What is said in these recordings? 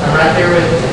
I'm right there with you.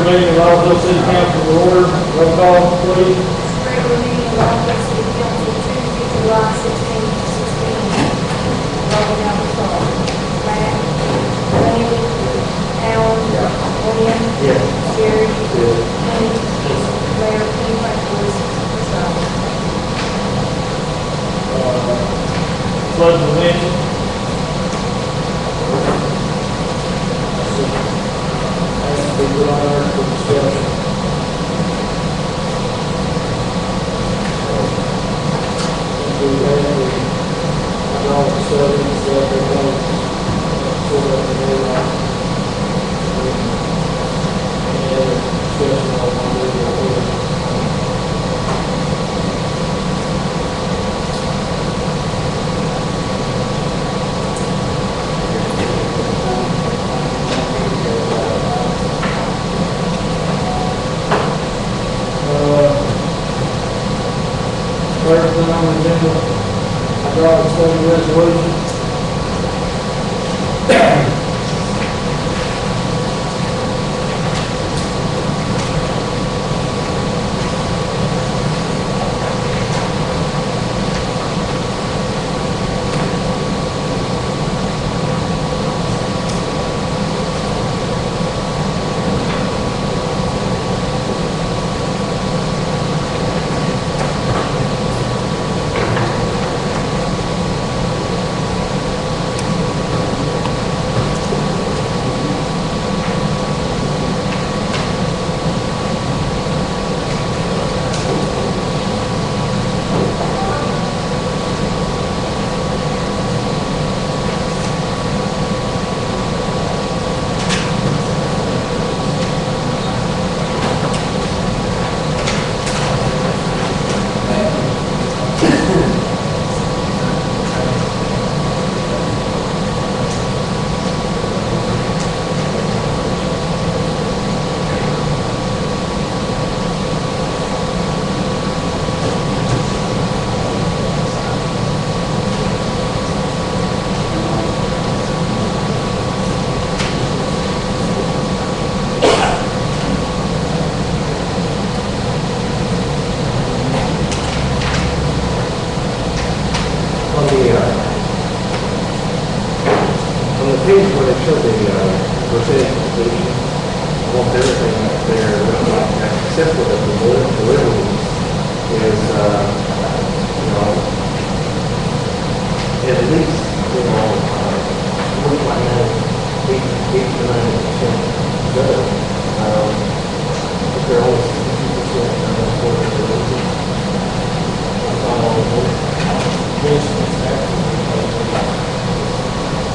Meeting of Roswell City Council to order. Roll call, please. Regular meeting of Roswell City Council Tuesday, July 16, 16. Rolling down the call. Matt, Randy, Alan, William, Jerry, Kenny, Mayor, Kenny Franklin, Pledge of allegiance. Be put on earth for destruction. We have all the subjects that they want so that they want any other discussion on the legal. First thing on the agenda, I draw a study resolution. deliverables is, you know, at least, you know, looks like now 8 to 9% done. If they're only 62% for the deliverables, that's all on the board. Yes, it's actually,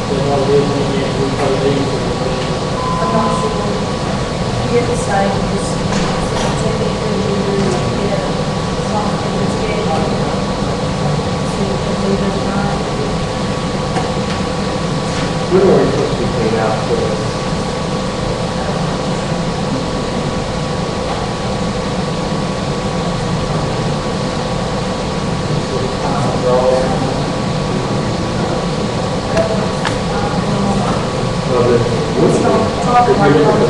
there's not a reason you can't repay these. I'm not sure. Here at the state, just typically we get something that's scheduled to complete the time. When are we supposed to be paid out for this? Well, then, It's not talking about the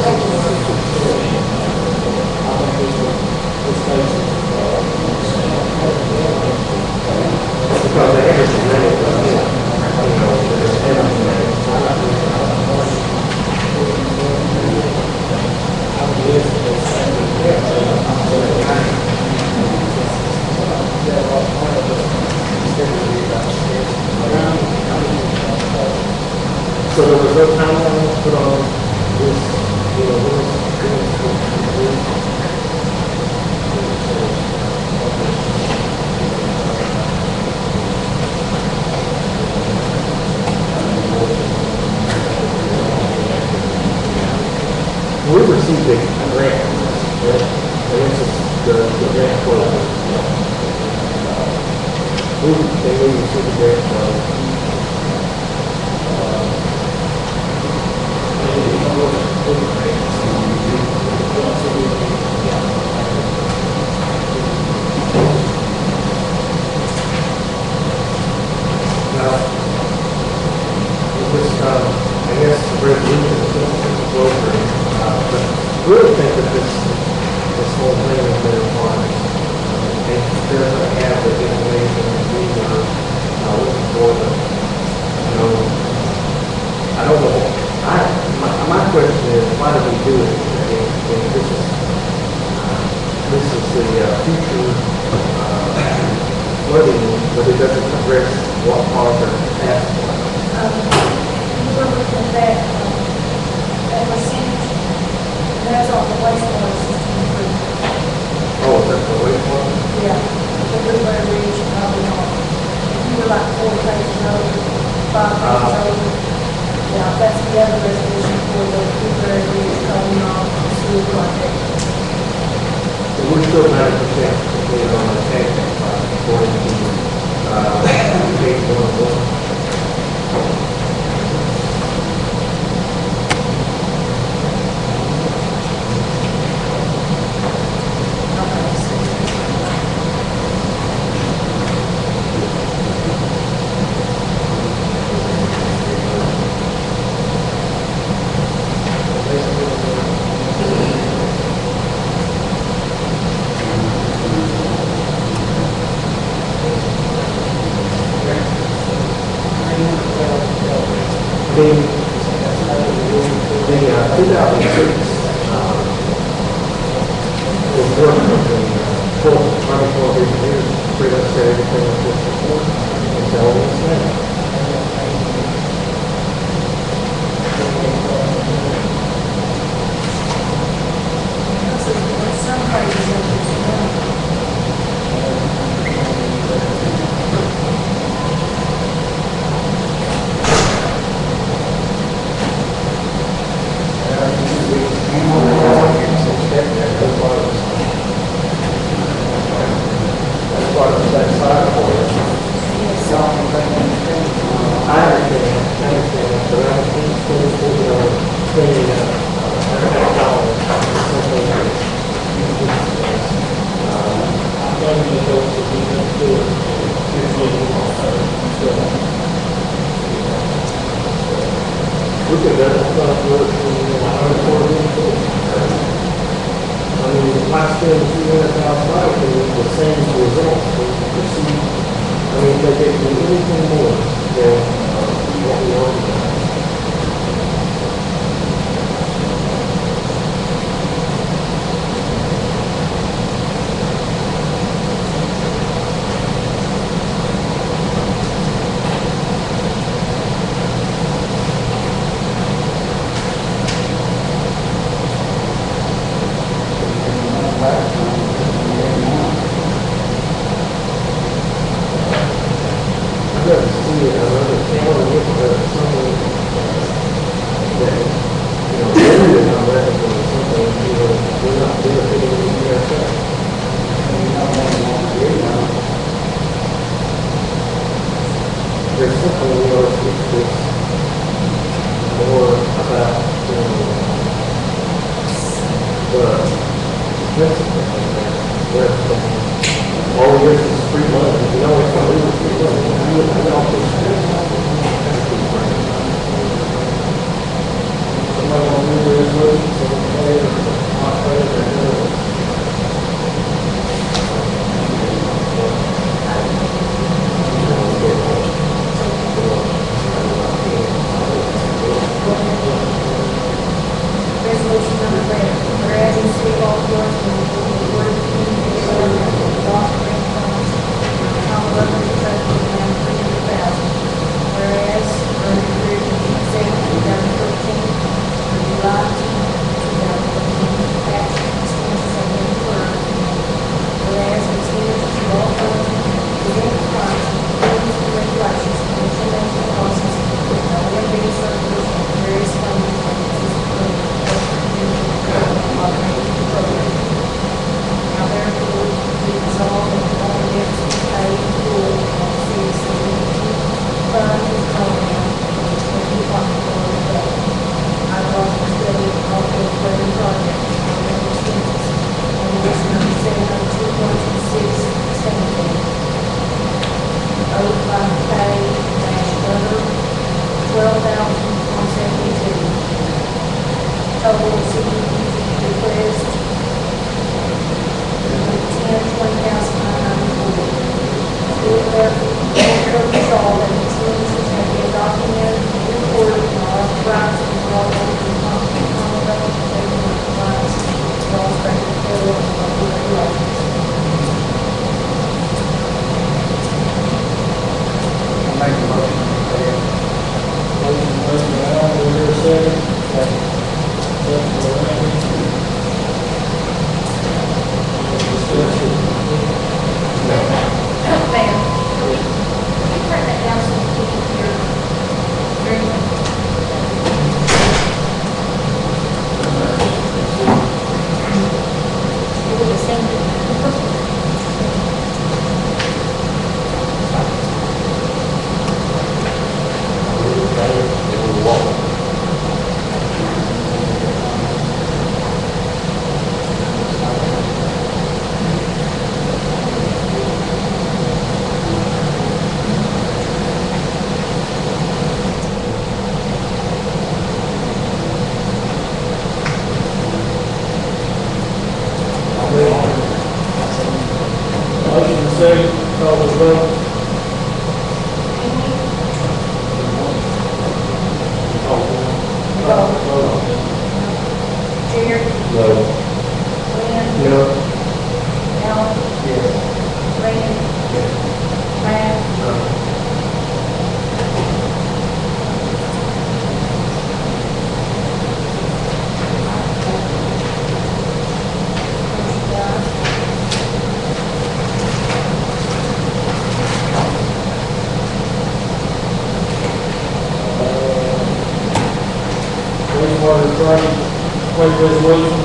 because they have to manage it, you know, there's everything. So there was no timeline put on this, you know, we received a grant, right? And this is the grant for, we received a grant from, I guess the resolution is over, but really think that this whole thing has been fine. It doesn't have the information that we were looking for, but, you know, I don't know. My question is, why do we do it? If this is the future flooding, but it doesn't address what part of the past was. We're looking at that percentage, and that's all the wastewater system improvement. Oh, is that the wastewater? Yeah, the Blueberry Ridge, probably not. If you were like 4 pages over, 5 pages over, yeah, that's the other resolution for the Blueberry Ridge, probably not, sewer project. So we're still 90% completed on the tank, according to page 101. The 2006 was working with the full Army Corps of Engineers, pretty much said everything was just before, and so it's now. Some pages of this, That's part of that side for it. I understand, but I think spending we could have done work in Army Corps of Engineers. I mean, if I spend $300,000 and the same results, we proceed. I mean, if they didn't do anything more than what we already done. All we get is free money. You know, it's not really free money. You would have all this. Somebody want to move the resolution, so we can pay it, or not pay it, or whatever. Resolution number 11, whereas in City of Old York, the Board of Community Development, Lost Grant Funds, Tom Lovely, Trustee, amount of $300,000. Whereas, under the period of June 7, 2013, through July 10, 2014, tax expenses have been incurred. Whereas, expenditures of all funds within the funds, rules and regulations, and implementation process, no limited surplus, and various funding mechanisms. Now therefore, be resolved that the only debts to pay in full of the city's fund is program, which will be possible for the day. I will also study all the further projects on the expenses on this number 702.26 standard. Oath by pay / other $12,172. Total city request, 20,940. Therefore, resolved that expenses have been documented and reported and authorized and brought over to the Commonwealth of compliance with all state, federal, and local regulations. I'll make a motion to pay it. Motion by Al, do we hear a second? Second by Randy. Discussion. Mayor, can you turn that down so we can hear very well? It was the same thing. Motion and second, call the vote. Jerry? No. Lynn? No. Alan? Yes. Randy? Yes. Brad? No. Motion dies. Wastewater project, waive resolution.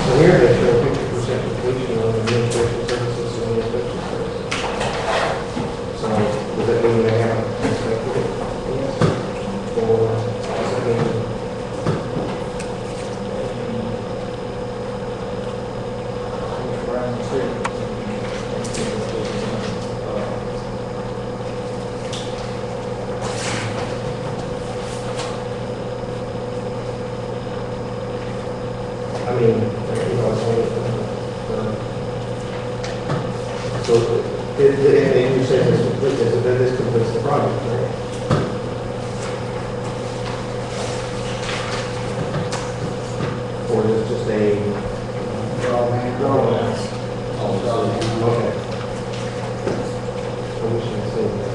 So here they show 50% completion on administration services and inspection services. So does that mean they haven't inspected it? Yes. Or does that mean? I mean, you know, so and you say this completes, this completes the project, right? Or is it just a drawdown? Okay. I wish I'd seen that.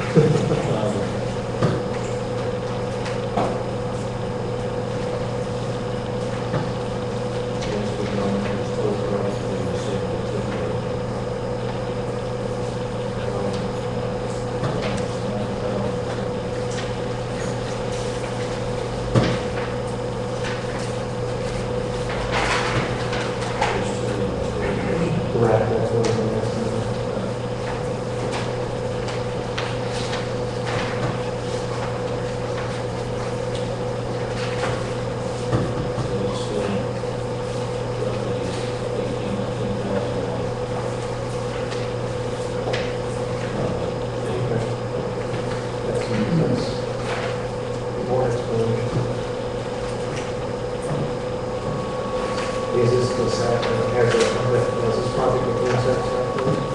Is this the site that has this project before satisfactory?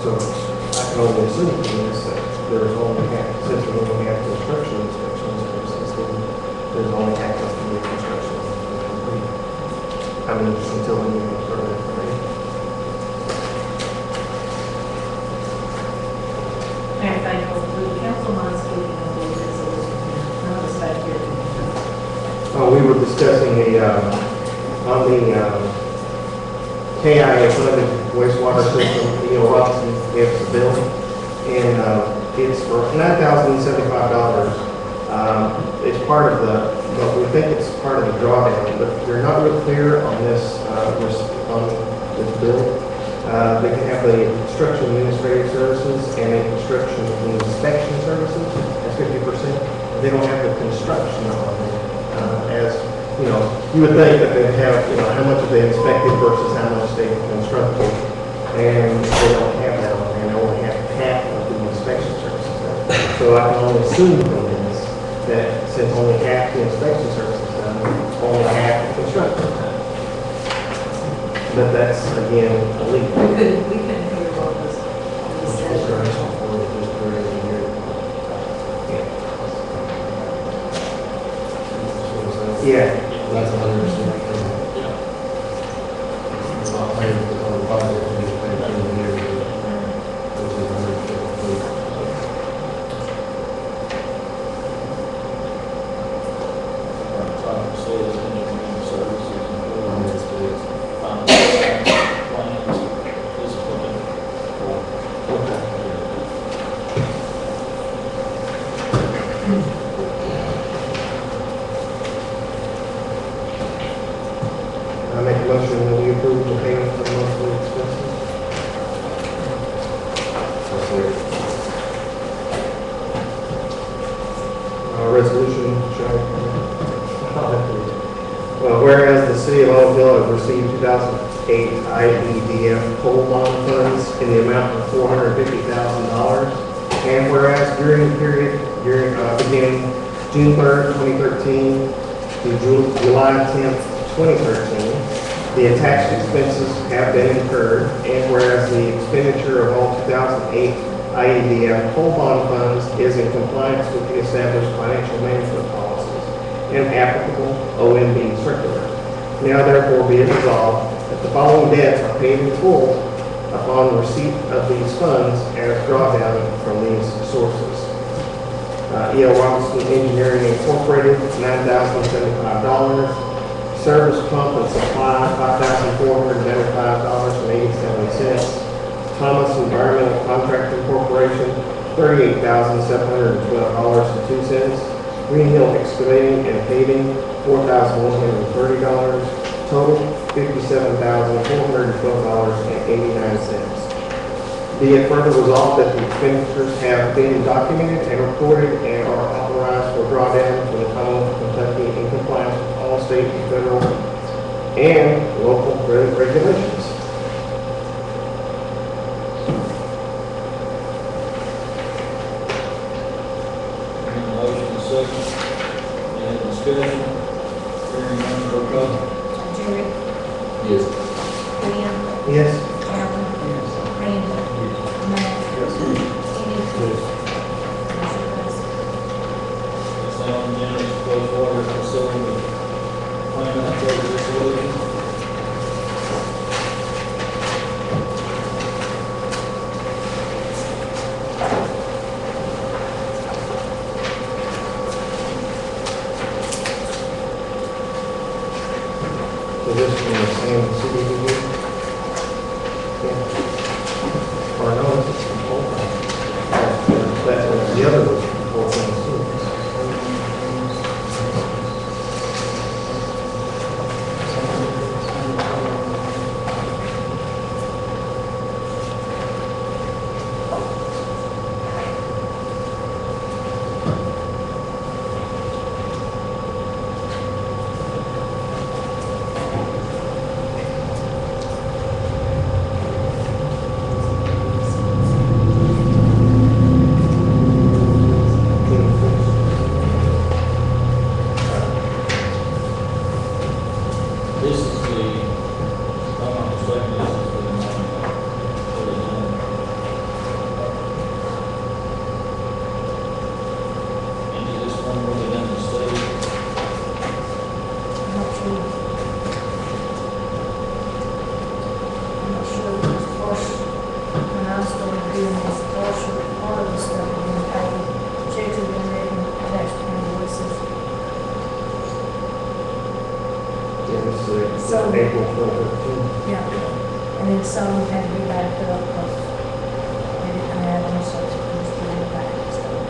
So I can only assume from this that there's only since we only have construction inspections versus there's only access to the construction. I mean, just until we get further information. Mayor Fankell, the council minds speaking a little bit, so none of us back here. We were discussing on the KIA funded wastewater system, Robinson gives a bill, and it's for $9,075. It's part of the, but we think it's part of the drawdown, but they're not real clear on this, on this bill. They can have the construction administrative services and a construction inspection services, that's 50%. They don't have the construction on it, as you know, you would think that they'd have, how much have they inspected versus how much they've constructed, and they don't have that on there. They only have half of the inspection services. So I can only assume from this that since only half the inspection services done, only half the construction done. But that's again illegal. We couldn't hear what was said. Yeah. That's 100%. I make a motion that we approve the payment for monthly expenses. Resolution, well, whereas the city of Oakville has received 2008 IEDF coal bond funds in the amount of $450,000, and whereas during the period beginning June 3rd, 2013 to July 10th, 2013. The attached expenses have been incurred, and whereas the expenditure of all 2008 IEDF whole bond funds is in compliance with the established financial management policies and applicable OMB circular. Now therefore be it resolved that the following debts are paid in full upon receipt of these funds as drawdown from these sources. E.L. Robinson Engineering Incorporated, $9,075. Service pump and supply, $5,495.87. Thomas Environmental Contracting Corporation, $38,712.02. Green Hill Excavating and Paving, $4,130. Total, $57,412.89. Be it further resolved that the expenditures have been documented and recorded and are authorized for drawdown for the Commonwealth of Kentucky in compliance with all state and federal and local regulations. Motion and second. Any discussion? Hearing none, roll call. Jerry, Yes. William, Yes. Alan, Randy, Matt, Kenny. Motion passes. Next item on the agenda is proposed water facility plan update resolution. So this is in the same CDBG? Yeah. Or no, this is from Fulton. That's what the other was from Fulton too. This is the, if I'm not mistaken, this is for the money. And is this one really done the state? I'm not sure. I'm not sure if it's first, when I started doing this, first part of the stuff, and then paid, checks have been written, tax invoices. Yeah, this is So- April 2015. Yeah, and then some had to be backed up because they didn't have them, so it's supposed to be back and stuff.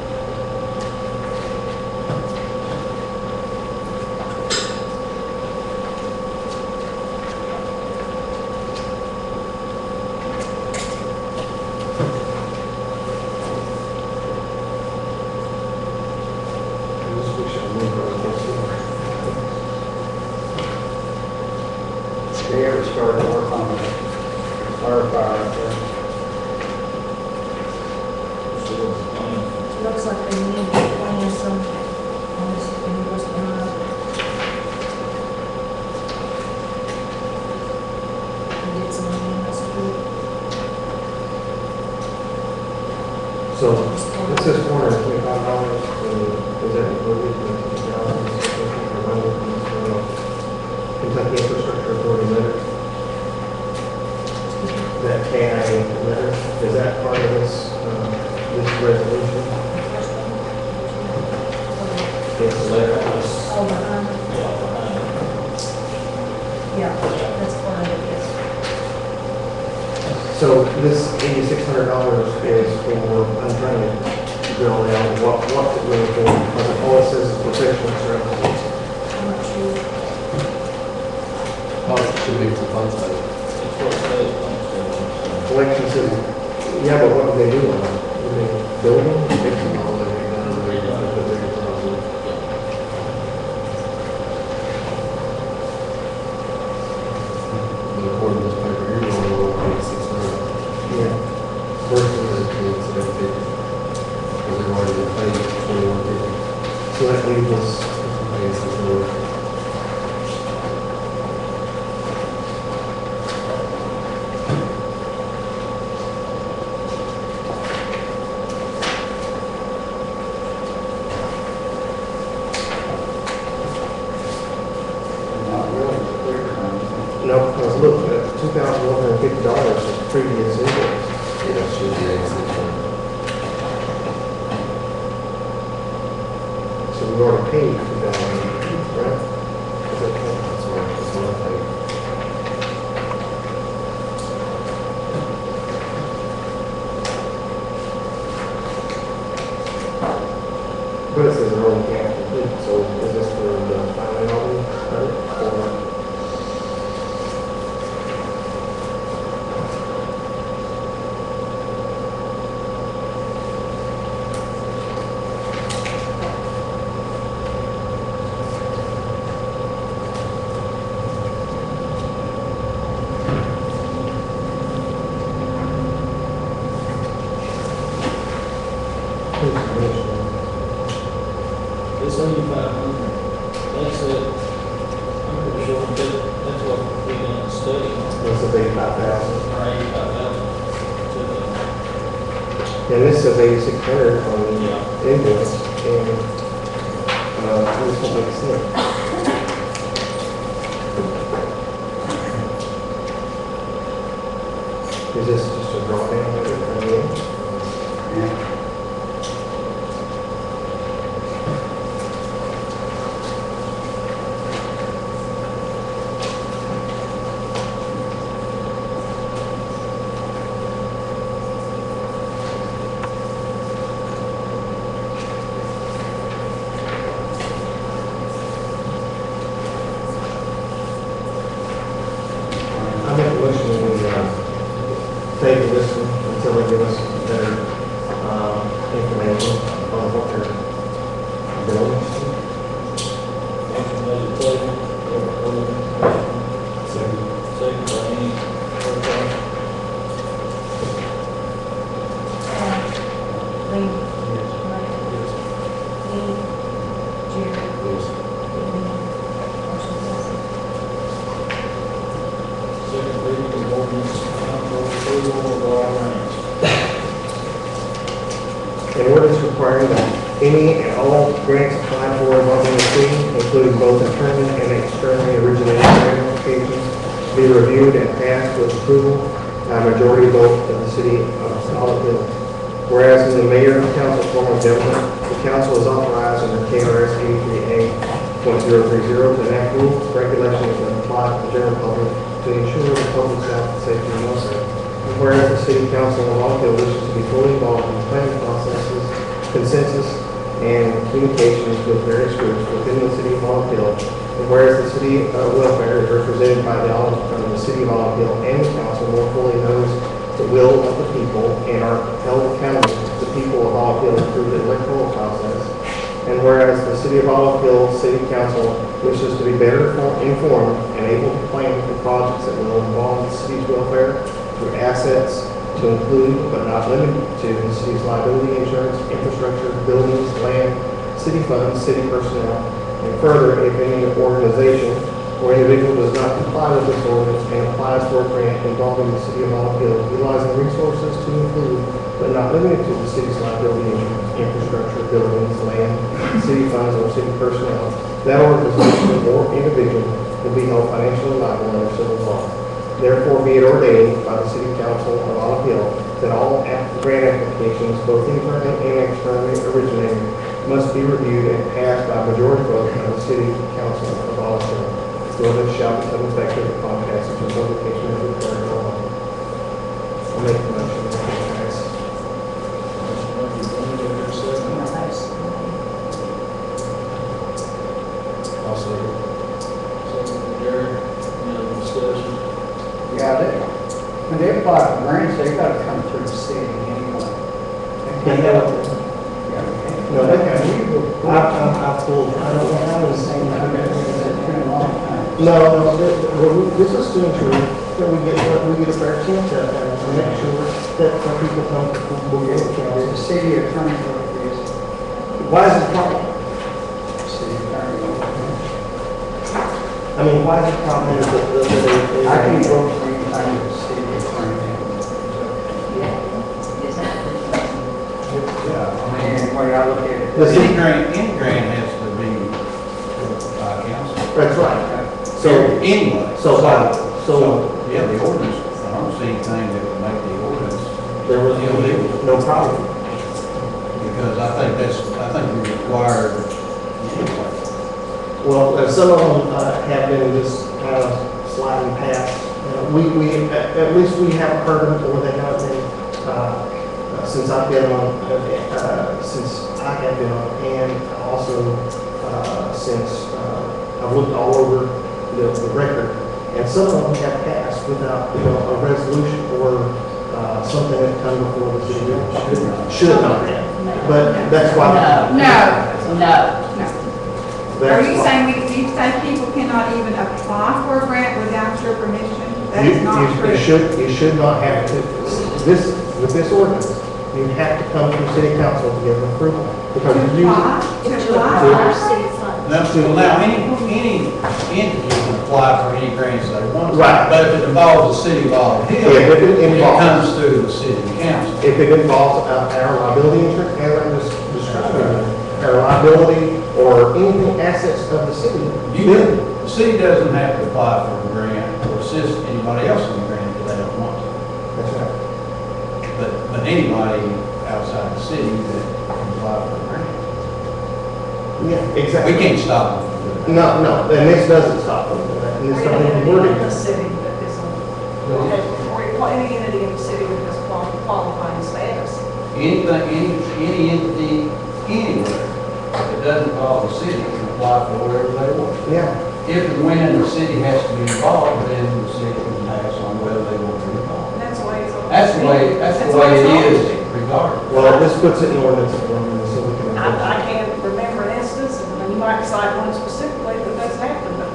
This we shall move on this one. They ever started to work on the clarifier up there? Still the plan. It looks like they need to plan some on this invoice behind. And get some money in this group. So this is $425, is that included in the Kentucky Infrastructure Authority letter? That KIA letter, is that part of this, this resolution? Yes, the letter. Oh, behind, Yeah, behind it. yeah, that's part of it, yes. So this $8,600 is for, I'm trying to drill down what's it really for, because all it says is professional services. I'm not sure. Oh, it should be for fund study. It's for state pump station, so. Collection system, yeah, but what do they do on it? Do they build them, fix them? All that we've done, we've done it, but they're probably, but according to this paper here, we're only going to pay $600. Yeah. Versus, It's $750. Because they've already been paid $21.50. so that leaves us, I guess it's more. No, I was looking at $2,150 is previous invoice. Yeah, it should be 8600. So we already paid $2,000, right? Is that correct? That's what I think. But it says early cash complete, so is this for the final or? It's 8,500. That's it. I'm pretty sure that's what we done study on. This is 85,000. Or 85,000. And this says 8,600 on the Yeah. invoice, and, this will make sense. Is this just a drawdown of it from the end? Yeah. I make a motion that we, table this one until they give us better, information on what they're doing. Motion made to table. Second by any further question? Lee, Mike, Lee, Jerry, Yes. motion passes. Second reading of ordinance, council approval of all grants. An ordinance requiring that any and all grants applied for involving the city, including both internal and externally originated grant applications, be reviewed and passed with approval by a majority vote of the city of Fankell. Whereas in the mayor and council form of government, the council is authorized under KRS 83A.030 to enact rules, regulations, and apply to the general public to ensure the public's health, safety, and welfare. And whereas the city council of Fankell wishes to be fully involved in the planning processes, consensus, and communications with various groups within the city of Fankell. And whereas the city welfare is represented by the city of Fankell, and the council more fully knows the will of the people and are held accountable to the people of Fankell through the electoral process. And whereas the city of Fankell City Council wishes to be better informed and able to plan for projects that will involve the city's welfare through assets to include but not limited to the city's liability insurance, infrastructure, buildings, land, city funds, city personnel, and further, if any organization or individual does not comply with this ordinance and applies for a grant involving the city of Fankell, utilizing resources to include but not limited to the city's liability insurance, infrastructure, buildings, land, city funds, or city personnel, that organization or individual will be held financially liable under civil law. Therefore, be it ordained by the City Council of Fankell that all grant applications, both internally and externally originated, must be reviewed and passed by majority vote of the City Council of Fankell. The ordinance shall become effective upon passage of publication of the third law. I'll make the motion. Also, Yeah, when they apply for grants, they gotta come through the city anyway. No, they have, I pulled, I don't know how to say I've been doing that for a long time. No, this is to ensure that we get a fair chance at that, and make sure that when people come to the The county. city attorney wrote this, Why is it a problem? city attorney wrote I mean, why is it a problem that this. I can vote for anything the city attorney and the way I look at it. The city- Any grant has to be by council. That's right. So anyway. So So Yeah, the ordinance, I don't see anything that would make the ordinance, there was no problem. because I think we require, anyway. Well, some of them have been just kind of sliding past. At least we haven't heard them, or they haven't been, since I've been on, since I have been on, and also since I've looked all over the record. And some of them have passed without, a resolution or something that come before the city. Should not have. But that's why. No. Are That's you why- saying, you say people cannot even apply for a grant without your permission? That is not true. You should not have to, with this ordinance, you have to come to city council to get approval. Because To you, apply? To apply? Now, any entity can apply for any grants they want to. Right. But if it involves the city of Olive Hill, Yeah, if it it involves- comes through the city council. if it involves our liability insurance, as I just described, our liability or anything assets of the city, then The city doesn't have to apply for a grant or assist anybody else in the grant if they don't want to. that's right. But anybody outside the city that can apply for a grant. Yeah, exactly. We can't stop them from doing that. No, and this doesn't stop them from that. And it's not even worded. In the city that is, or any entity in the city that has qualifying status. Anything, any entity, anywhere, that doesn't involve the city can apply for whatever they want. Yeah. If and when the city has to be involved, then the city can pass on whether they want to be involved. And that's the way it's always That's the way, been. that's the the way it's it always is been. regardless. Well, this puts it in ordinance form, and so we can. I can't remember an instance, and you might cite one specifically, but that's happened, but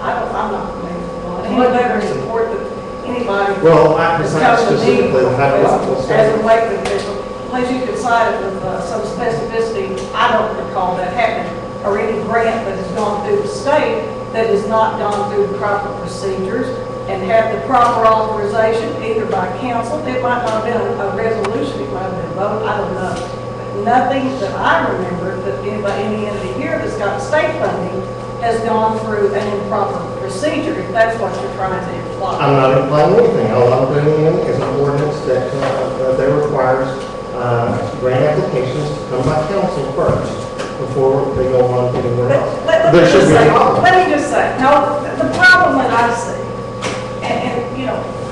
I'm not familiar with one. Any letter of support that anybody. Well, I has can come cite to me specifically the hydrological As study. a Lakeland official, unless you can cite it with some specificity, I don't recall that happening, or any grant that has gone through the state that has not gone through the proper procedures and had the proper authorization, either by council, it might not have been a resolution, it might have been a vote, I don't know. But nothing that I remember that any entity here that's got state funding has gone through an improper procedure, if that's what you're trying to imply. I'm not implying anything. All I'm putting in is an ordinance that requires grant applications to come by council first before they go on anywhere else. Let There me should just be a say, problem. let me just say, no, the problem that I see,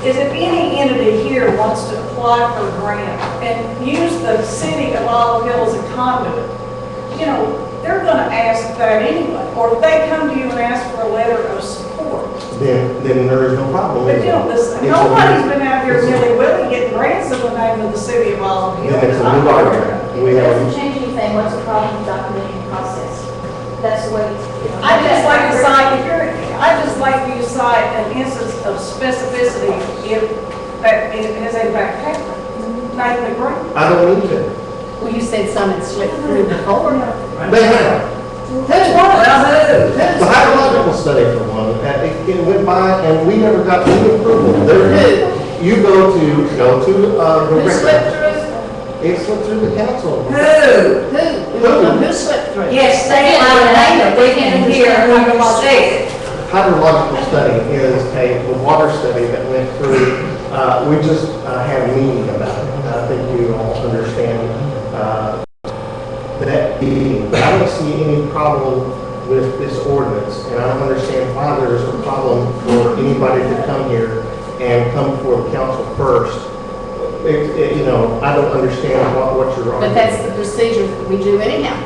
is if any entity here wants to apply for a grant and use the city of Olive Hill as a conduit, they're gonna ask that anyway. Or if they come to you and ask for a letter of support. Then there is no problem. But is there? listen, It's a- nobody's been out here nilly-willy getting grants in the name of the city of Olive Hill. Then it's a new argument. And we It have, doesn't change anything, what's the problem with documenting the process? That's the way it's. I just like to cite, I just like for you to cite an instance of specificity if that it has in fact happened. Name the grant. I don't need to. Well, you said some had slipped through before. They have. Which one? The hydrological study for one, it went by and we never got any approval. You go to the Who slipped record. through? It slipped through the council. Who slipped through? Yes, they allow that, but we can hear who you said. Hydrological study is a water study that went through, we just had a meeting about it. I think you all understand that meeting. I don't see any problem with this ordinance, and I don't understand why there's a problem for anybody to come here and come before the council first. I don't understand what you're arguing. But that's the procedure that we do anyhow.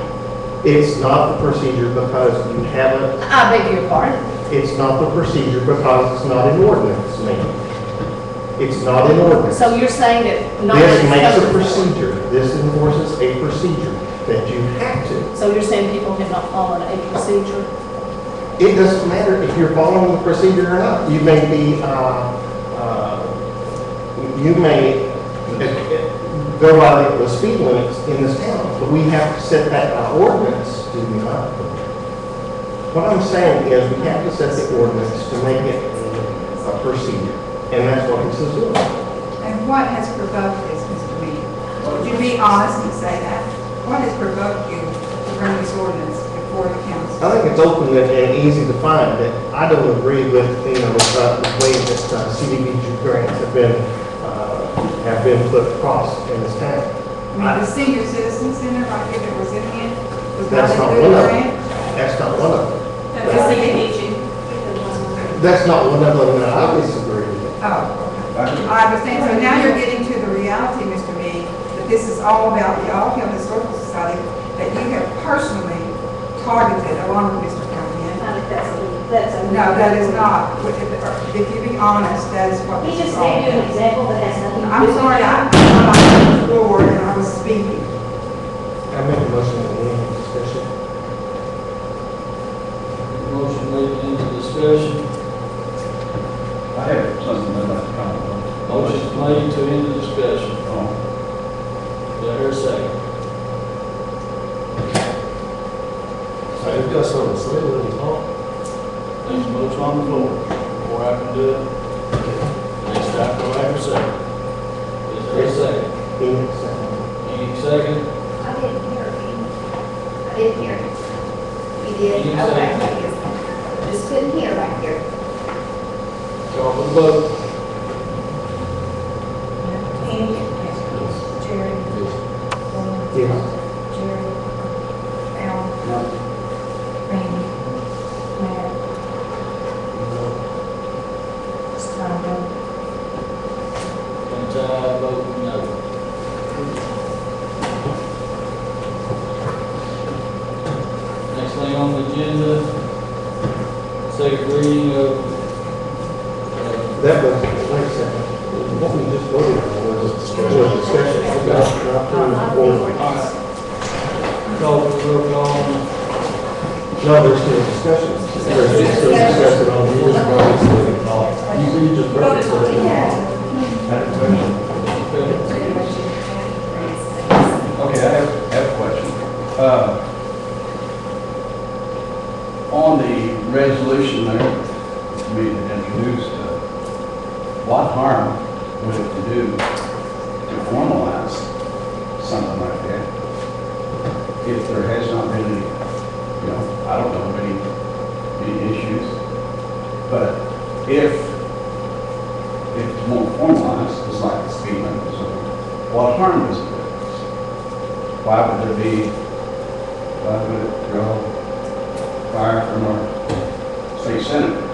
It's not the procedure because you haven't. I beg your pardon. It's not the procedure because it's not an ordinance, ma'am. It's not an ordinance. So you're saying that no This makes a one. procedure. This enforces a procedure that you have to. So you're saying people have not followed a procedure? It doesn't matter if you're following the procedure or not. You may be, you may go by the speed limits in this town, but we have to set that by ordinance, do we not? What I'm saying is we have to set the ordinance to make it a procedure, and that's what this is doing. And what has provoked this, Mr. Mead? Would you be honest and say that? What has provoked you to bring this ordinance before before the council. I think it's open and easy to find, that I don't agree with, the way that CDBG grants have been put across in this town. I mean, the senior citizen center right here that was in it, was not That's a not good one of them. grant. That's not one of them. That's the CDBG. That's not one of them that I disagree with. Oh, okay. I understand. So now you're getting to the reality, Mr. B, that this is all about the All Hill Historical Society that you have personally targeted along with Mr. Callahan. I think that's a. No, that is not. If you be honest, that is what He this just is all gave you an about. example that has nothing to do I'm with. sorry, I'm on the floor and I was speaking. I make a motion that we end the discussion. Motion made into discussion. I have something I'd like to comment on. Motion made to end the discussion. Oh, Do I hear a second? So you've got something to say, let him talk. There's a motion on the floor. Before I can do it, next time, go back a second. Is there a second? End the second. Any second? I didn't hear it. I didn't hear it. You did? You Okay. said- Just couldn't hear back here. Call for the vote. Andy? Jerry? Yes. Jerry? Al? no. Randy? Matt? It's time to. And I vote no. Next thing on the agenda, second reading of, That was, wait a second, what we just voted on was discussion. Not order. call for the roll call. No, there's still discussion. There's still discussion on the board. You just voted for it. Had a question. Okay, I have a question. On the resolution there, to be introduced, what harm would it do to formalize something like that if there has not been any, I don't know, any issues? But if it's more formalized, it's like the speed limit or something, what harm does it do? Why would it draw fire from our state senator?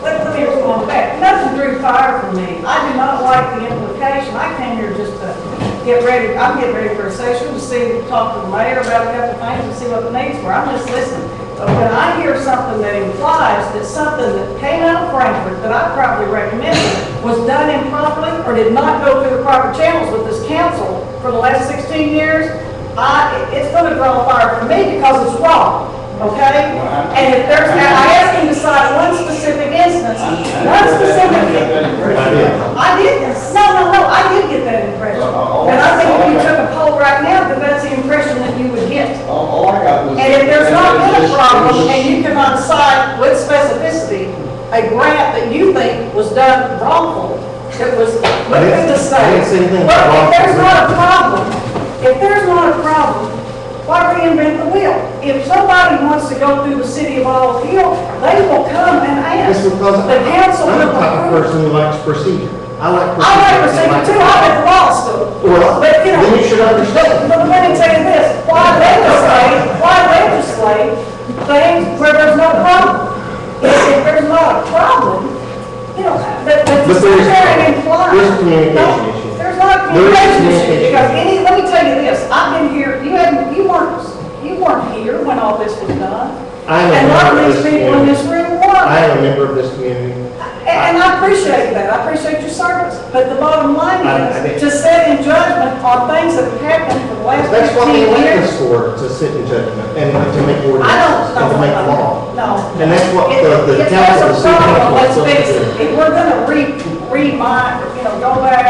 Let me respond back. Nothing drew fire from me. I do not like the implication. I came here just to get ready. I'm getting ready for a session to talk to the mayor about a couple of things and see what the needs were. I'm just listening. But when I hear something that implies that something that came out of Frankfurt that I probably recommended was done improperly or did not go through the proper channels with this council for the last 16 years, it's going to draw fire from me because it's wrong. Okay? And if there's, I asked him to cite one specific instance, one specific. I didn't. No, I did get that impression. And I think if you took a poll right now, that's the impression that you would get. All I got was. And if there's not been a problem, and you cannot cite with specificity a grant that you think was done wrongful, it was within the state. But if there's not a problem, why reinvent the wheel? If somebody wants to go through the city of Olive Hill, they will come and ask. It's because The council I'm the will type of approve. person who likes procedure. I like procedure too, I'm at law school. Well, But, you know, then you should understand. But let me tell you this, why legislate things where there's no problem? If there's not a problem, that But the there's secretary implies. a communication issue. There's not a There is communication issue, communication. because let me tell you this, I've been here, you weren't here when all this was done. I am a And a lot member of of these this people in this community. room weren't. I am a member of this community. And I appreciate that, I appreciate your service, but the bottom line I is did. to sit in judgment on things that have happened for the last That's what they 15 elect years. us for, to sit in judgment and to make I ordinances and to make law. No. And that's what If the there's council, a the city problem, council is let's supposed fix to it. do. If we're gonna go back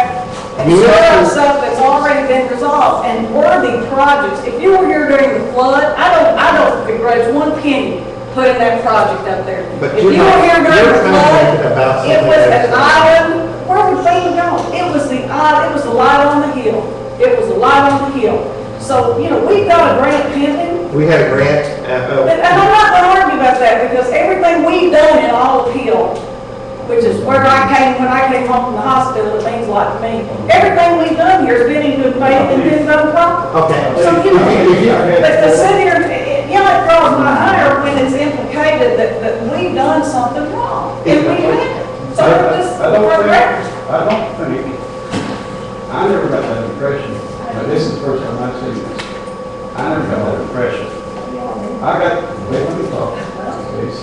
and You start have on to- stuff that's already been resolved and worthy projects, if you were here during the flood, I don't begrudge one penny putting that project up there. But If you're you were not- here during you're the trying to flood, make it about it something was that's- an island, where would things go? It was the island, it was the light on the hill. It was the light on the hill. So, we've got a grant pending. We had a grant, And I'm not gonna argue about that, because everything we've done in all appeal, which is where I came, when I came home from the hospital, it means a lot to me. Everything we've done here has been in good faith and been done properly. okay. So, you know, but to sit here, you know, it draws my ire when it's implicated that we've done something wrong, and we haven't. So this, I don't think, I never got that impression. Now, this is the first time I've seen this. I never got that impression. I got, wait, let me talk, please.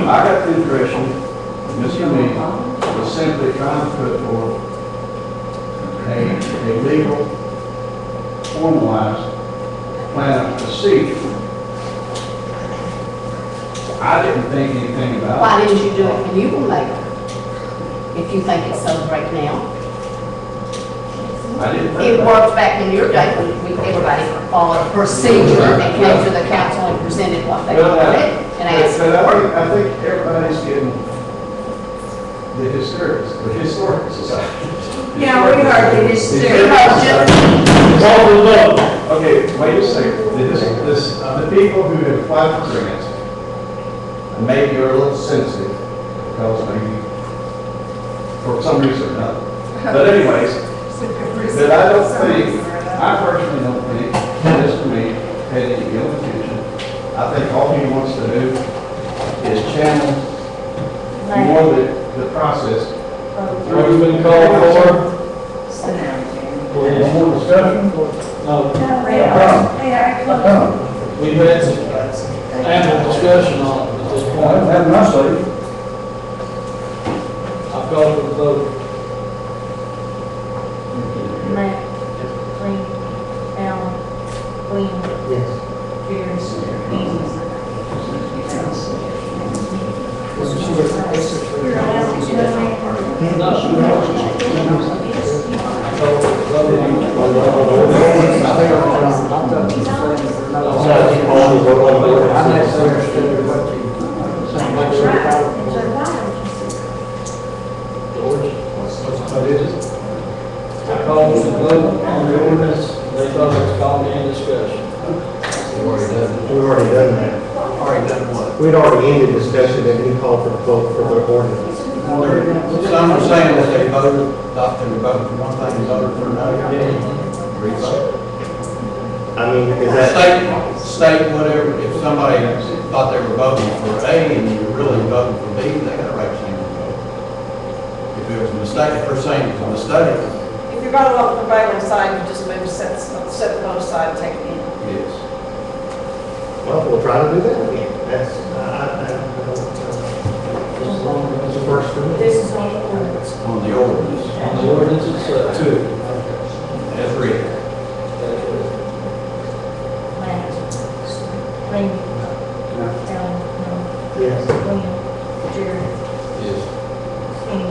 I got the impression that Mr. Meade was simply trying to put forth a legal, formalized plan of procedure. I didn't think anything about it. Why didn't you do it when you were mayor? If you think it's so great now. I didn't think It about worked back in your day when everybody followed a procedure and came to the council and presented what they wanted and asked But for. I think everybody's getting the historical society. Yeah, we heard it, it's true. Call for the vote. Okay, wait a second. The people who have applied for grants, and maybe you're a little sensitive, because maybe for some reason or another. But anyways, but I personally don't think, this to me, had any ill intention. I think all he wants to do is channel more the process. What's been called for? One more discussion? No. We've had ample discussion on it at this point. Have my say. I've called for the vote. Matt, Green, Allen, William, Yes. I called for the vote on the ordinance. They thought it was called in discussion. We've already done that. Already done what? We'd already ended discussion and he called for the vote for the ordinance. Some are saying that they voted, thought they were voting for one thing, and voted for another. Revote. I mean, is that, State whatever, if somebody thought they were voting for A and you were really voting for B, they got a right to change their vote. If it was a mistake, if they're saying it's a mistake, If you're gonna vote for prevailing side, you just move to set the vote aside and take it in. yes. well, we'll try to do that again. That's, it's a first for me. this is on the ordinance. On the ordinance, On the ordinance itself. two, as written. Matt, Green, Allen, Yes. William, Jerry, Yes. Kenny.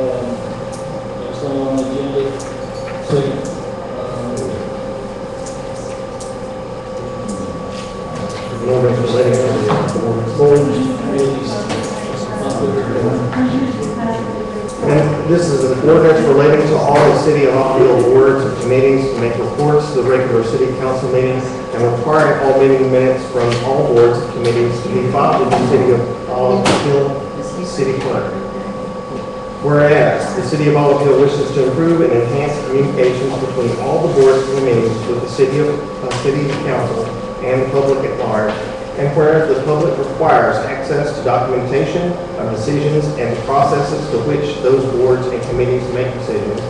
Next thing on the agenda, second, An ordinance relating to the ordinance committees. And this is an ordinance relating to all the city of Oakville boards and committees to make reports to the regular city council meetings and requiring all meeting minutes from all boards and committees to be filed with the city of Oakville city clerk. Whereas the city of Oakville wishes to improve and enhance communications between all the boards and committees with the city council and the public at large, and whereas the public requires access to documentation of decisions and the processes to which those boards and committees make decisions,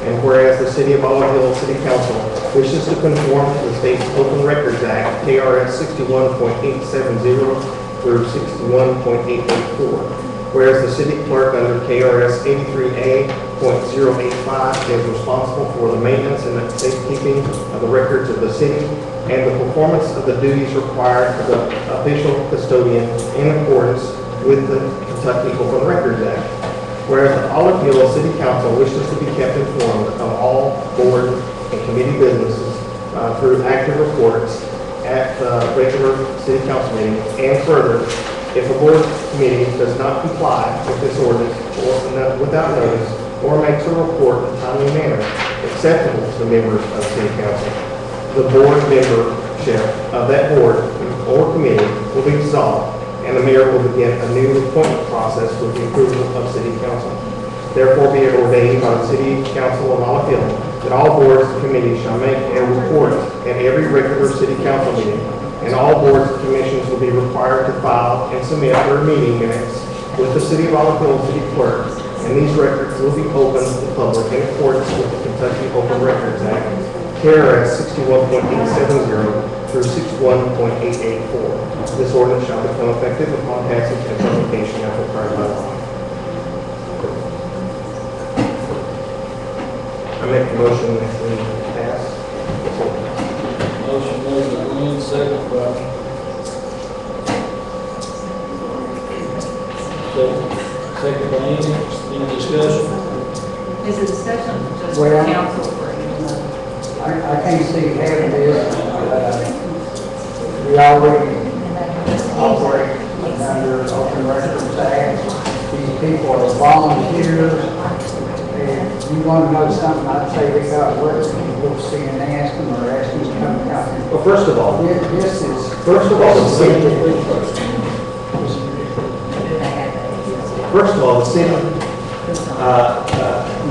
and whereas the city of Olive Hill City Council wishes to conform to the state's Open Records Act, KRS 61.870 through 61.884. Whereas the city clerk under KRS 83A.085 is responsible for the maintenance and the safekeeping of the records of the city and the performance of the duties required of the official custodian in accordance with the Kentucky Open Records Act. Whereas the Olive Hill City Council wishes to be kept informed of all board and committee businesses through active reports at the regular city council meeting, and further, if a board committee does not comply with this ordinance or without notice, or makes a report in a timely manner acceptable to the members of the city council, the board membership of that board or committee will be dissolved, and the mayor will begin a new appointment process with the approval of city council. Therefore, be it ordained by the city council of Montefiore that all boards and committees shall make a report at every regular city council meeting, and all boards and commissions will be required to file and submit their meeting minutes with the city of Montefiore city clerk, and these records will be open to the public in accordance with the Kentucky Open Records Act, KRS 61.870 through 61.884. This ordinance shall become effective upon passage and publication as required by law. I make the motion that we pass this ordinance. Motion made by Glenn, second by. Second by Andy. Any discussion? Is it discussion or just Well, council? I can't see having this. We already operate under Open Records Act. These people are volunteers. If you want to know something, I'd say they got work, you go see and ask them or ask them to come out. Well, first of all, This is. the city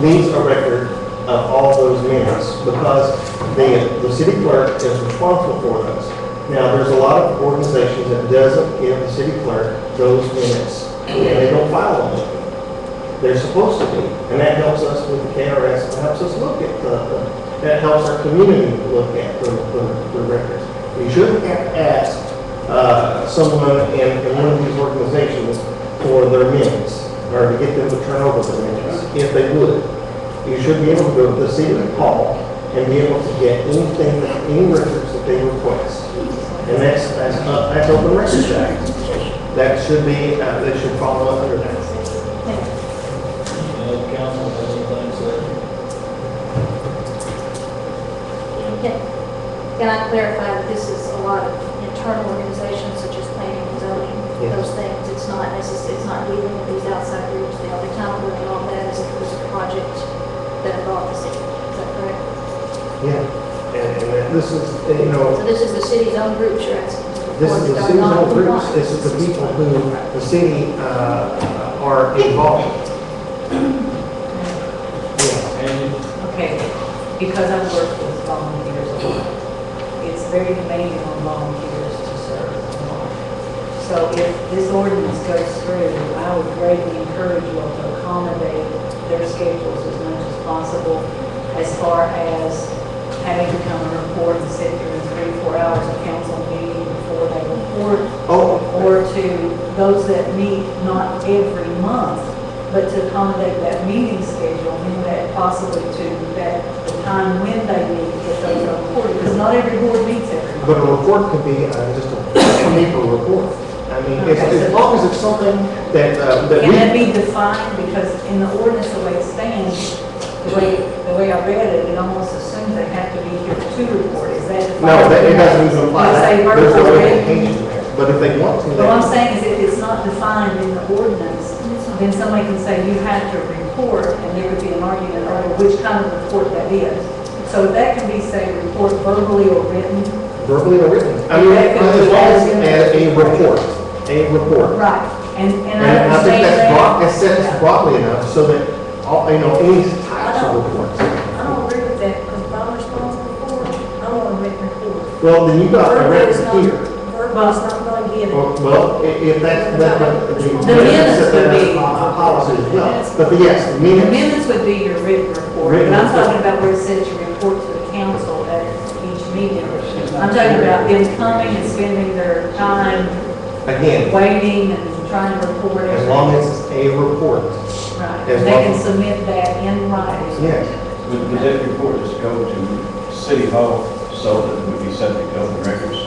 needs a record of all those minutes because the city clerk is responsible for those. Now, there's a lot of organizations that doesn't give the city clerk those minutes, and they don't file them. They're supposed to be, and that helps us with the KRS, it helps us look at that helps our community look at the records. You shouldn't have to ask someone in one of these organizations for their minutes, or to get them to turn over the minutes, if they would. You should be able to go to the city hall and be able to get anything, any records that they request. And that's Open Records Act. That should be, they should follow under that. Council has anything to say? Can I clarify that this is a lot of internal organizations such as planning and zoning, Yes. those things, it's not necessarily, it's not dealing with these outside groups, the only time we're doing all that is if it was a project that involved the city, is that correct? Yeah, and this is, So this is the city's own groups you're asking? this is the city's own groups, this is the people who the city are involved. Yeah. Andy? Okay, because I work with volunteers a lot, it's very demanding on volunteers to serve a lot. So if this ordinance goes through, I would greatly encourage you all to accommodate their schedules as much as possible, as far as having to come and report and sit through 3 or 4 hours of council meeting before they report, or to those that meet not every month, but to accommodate that meeting schedule, and that possibly to that the time when they meet, get those reported, because not every board meets every month. But a report could be just a paper report. I mean, as long as it's something that Can that be defined? Because in the ordinance, the way it stands, the way I read it, it almost assumes they have to be here to report. Is that No, defined? it doesn't even apply. Does it say There's no verbal implication there. But if they want to, But what I'm saying is if it's not defined in the ordinance, then somebody can say you have to report, and there would be an argument over which kind of report that is. So that can be, say, report verbally or written. verbally or written. I mean, as long as a report, Right. And And I I think understand that's that. broadly enough so that, any types of reports. I don't agree with that, because if I'm responsible for it, I want a written report. Well, then you got a record here. Verbal is not going to give it. Well, if that's, The minutes would be- a policy as well. But yes, the The minutes, minutes would be your written report, Written but I'm report. talking about where it says you report to the council at each meeting. I'm talking about them coming and spending their time again, waiting and trying to report. as long as it's a report, Right, as they long- can submit that in writing. yes. Would that report just go to City Hall so that it would be subject to open records?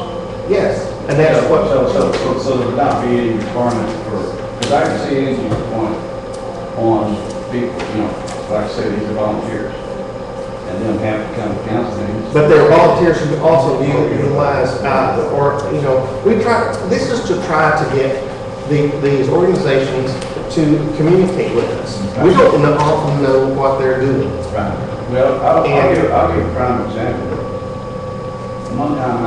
Yes, and that's what, So there would not be any requirement for, because I can see Angie's point on people, like I say, these are volunteers, and then have to come to council meetings. but their volunteers should also be utilized, we try, this is to try to get these organizations to communicate with us. We don't often know what they're doing. Right. Well, I'll give a prime example. One time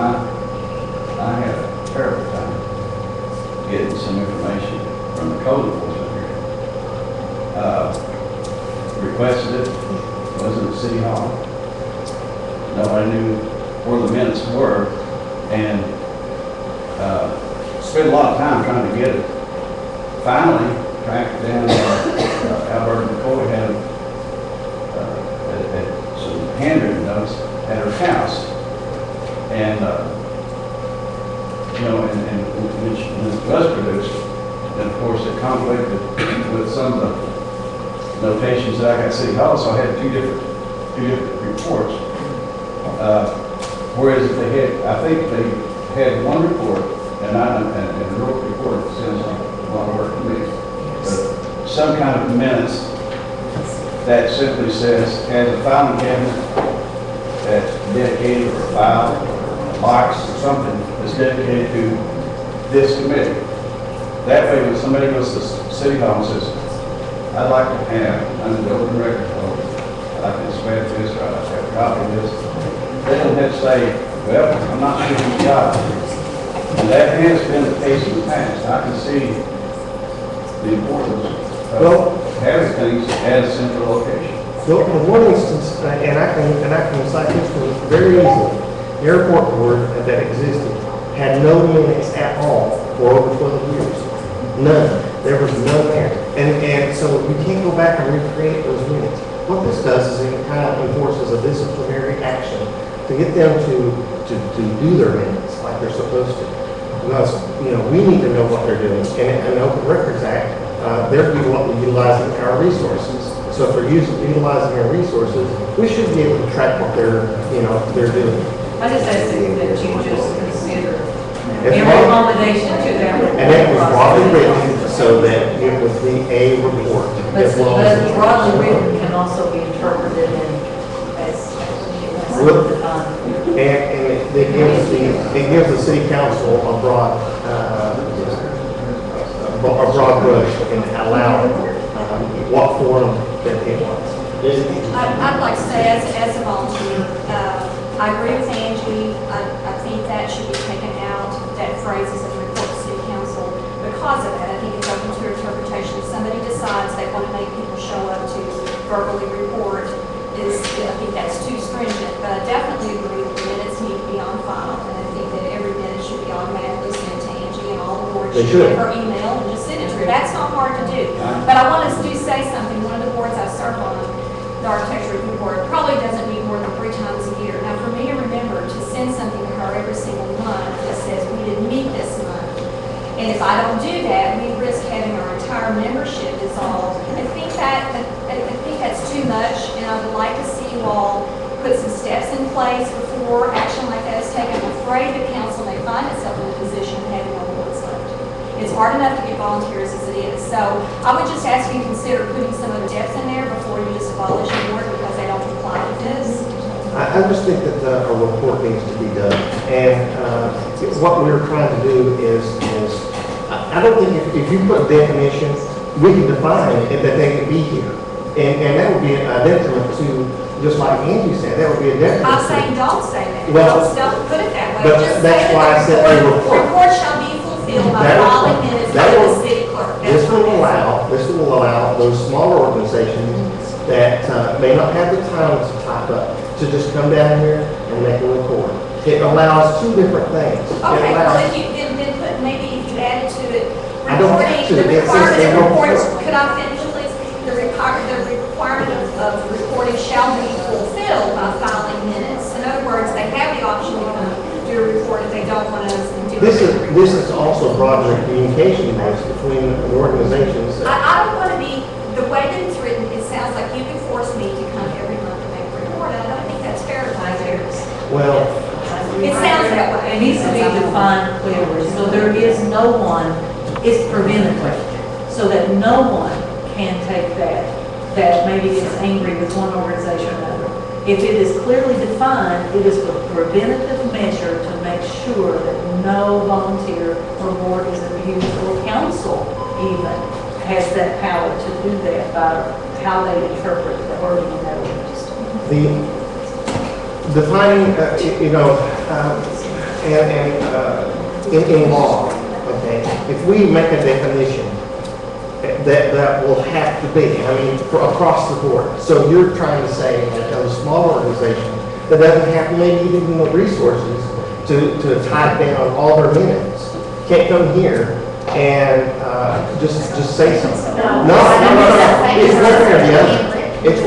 I had a terrible time getting some information from the code enforcement here. Requested it, wasn't at City Hall. Nobody knew where the minutes were, and spent a lot of time trying to get it. Finally, tracked down Alberta McCoy had some handwritten notes at her house, and and when it was produced, and of course it conflicted with some of the notations that I got at City Hall, so I had two different reports. Whereas if they had, I think they had one report, and a real report sounds like a lot of work to me, but some kind of minutes that simply says, has a filing cabinet that's dedicated, or a file, a box, or something that's dedicated to this committee. That way, when somebody goes to City Hall and says, I'd like to have, under the open record law, I'd like to inspect this, or I'd like to have a copy of this, they don't have to say, well, I'm not sure who got it. And that has been the case in the past. I can see the importance of having things at a central location. So in one instance, and I can cite this one very easily, the airport board that existed had no minutes at all for over 12 years. None. There was none there. And so you can't go back and recreate those minutes. What this does is it kind of enforces a disciplinary action to get them to do their minutes like they're supposed to. Because, we need to know what they're doing. And in the Open Records Act, they're utilizing our resources. So if they're utilizing our resources, we should be able to track what they're doing. I just ask that you just consider It's every wrong. accommodation to that. And that was broadly written so that it would be a report. But as well as the- broadly written can also be interpreted as And it gives the city council a broad brush and allow what form that it wants. I'd like to say, as a volunteer, I agree with Angie. I think that should be taken out, that phrase is a report to city council. Because of that, I think it's open to interpretation. If somebody decides they want to make people show up to verbally report, I think that's too stringent. But I definitely agree that the minutes need to be on file. And I think that every minute should be automatically sent to Angie, and all the boards They should should. have her email and just send it to her. That's not hard to do. But I want to say something. One of the boards I serve on, the Architecture Review Board, probably doesn't meet more than 3 times a year. Now, for me to remember to send something to her every single month that says we didn't meet this month, and if I don't do that, we risk having our entire membership dissolved. I think that's too much, and I would like to see you all put some steps in place before action like that is taken. I'm afraid the council may find itself in a position of having no boards left. It's hard enough to get volunteers as it is. So I would just ask you to consider putting some of the steps in there before you just abolish a board because they don't comply with this. I just think that a report needs to be done. And what we're trying to do is I don't think if you put definitions, we can define it that they can be here. And that would be a detriment to, just like Angie said, that would be a detriment. I'm saying don't say that. Well, Don't put it that way. but Just that's say why I that said the a report. report shall be fulfilled by That- filing minutes that by the will- city clerk. This That's will what it is. allow those smaller organizations that may not have the time to type up, to just come down here and make a report. It allows 2 different things. It Okay, well, allows- if you, then put, maybe if you added to it, I don't have reporting, to. the It says requirement they of don't reports, report. could I finish, please? The requirement of reporting shall be fulfilled by filing minutes. In other words, they have the option to come do a report if they don't want to do it. This is also broadening communication ways between the organizations. I don't want to be, the way that it's written, it sounds like you can force me to come every month and make a report, and I don't think that's fair to my peers. Well, It sounds that way. It needs to be defined clearly, so there is no one, it's preventative, so that no one can take that maybe is angry with one organization or another. If it is clearly defined, it is a preventative measure to make sure that no volunteer or board is abused, or council even has that power to do that by how they interpret the wording in that ordinance. The defining, in law, okay, if we make a definition, that will have to be, across the board. So you're trying to say that a small organization that doesn't have maybe even the resources to type down all their minutes can't come here and just say something. No. It's one thing or the other. It's a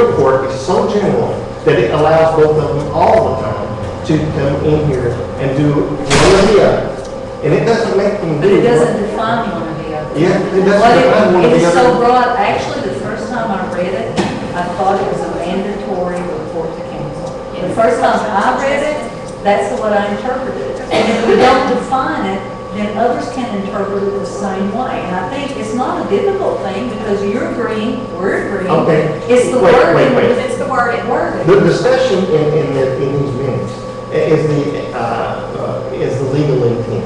report is so general that it allows both of them all the time to come in here and do one or the other. And it doesn't make them But do it doesn't define one or the other. Yeah, it doesn't But define one or it the is so other. broad. Actually, the first time I read it, I thought it was a mandatory report to council. The first time I read it, that's what I interpreted. And if we don't define it, then others can interpret it the same way. And I think it's not a difficult thing because you're agreeing, we're agreeing. Okay. It's the Wait, wording. wait. It's the wording. The discussion in these minutes is the legal intent.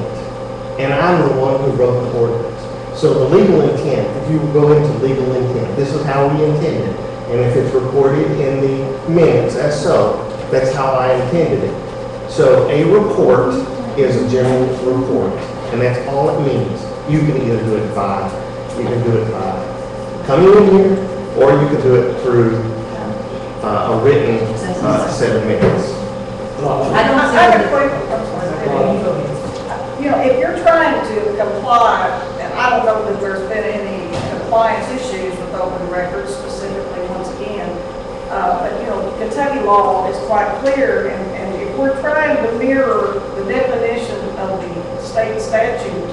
And I'm the one who wrote the ordinance. So the legal intent, if you go into legal intent, this is how we intended it. And if it's recorded in the minutes as so, that's how I intended it. So a report is a general report, and that's all it means. You can either do it by, coming in here, or you can do it through a written set of minutes. I don't I have a quick, if you're trying to comply, and I don't know that there's been any compliance issues with open records specifically, once again, but Kentucky law is quite clear, and if we're trying to mirror the definition of the state statute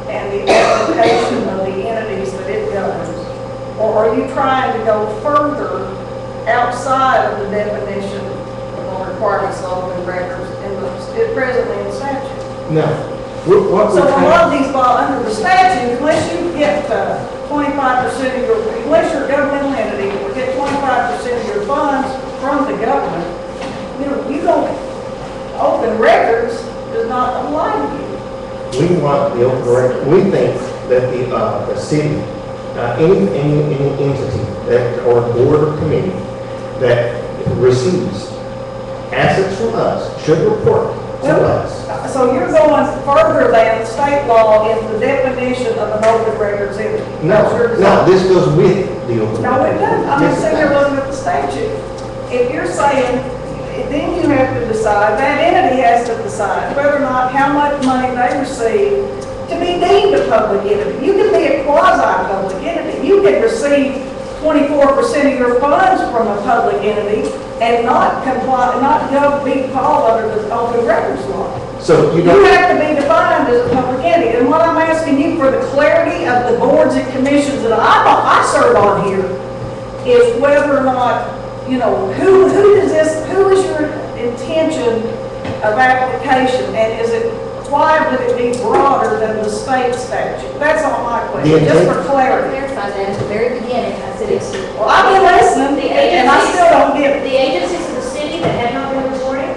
and the application of the entities that it governs, or are you trying to go further outside of the definition of the requirements of open records presently in statute? No. So a lot of these fall under the statute, unless you get 25% of your, unless you're a governmental entity, or get 25% of your funds from the government, you don't, open records does not apply to you. We want the open record. We think that the city, any entity that, or board or committee that receives assets from us should report to us. So you're going further than the state law in the definition of an open records entity. No, this goes with the open record. No, it doesn't. I'm just saying you're looking at the statute. If you're saying, then you have to decide, that entity has to decide whether or not how much money they receive to be deemed a public entity. You can be a quasi-public entity. You can receive 24% of your funds from a public entity and not comply, not be called under the open records law. So you have to be defined as a public entity. And what I'm asking you for the clarity of the boards and commissions that I serve on here is whether or not, who is your intention of application, and why would it be broader than the state statute? That's all my question, just for clarity. Clarify that at the very beginning, I said it's. Well, I've been listening, and I still don't get it. The agencies of the city that have not been reporting,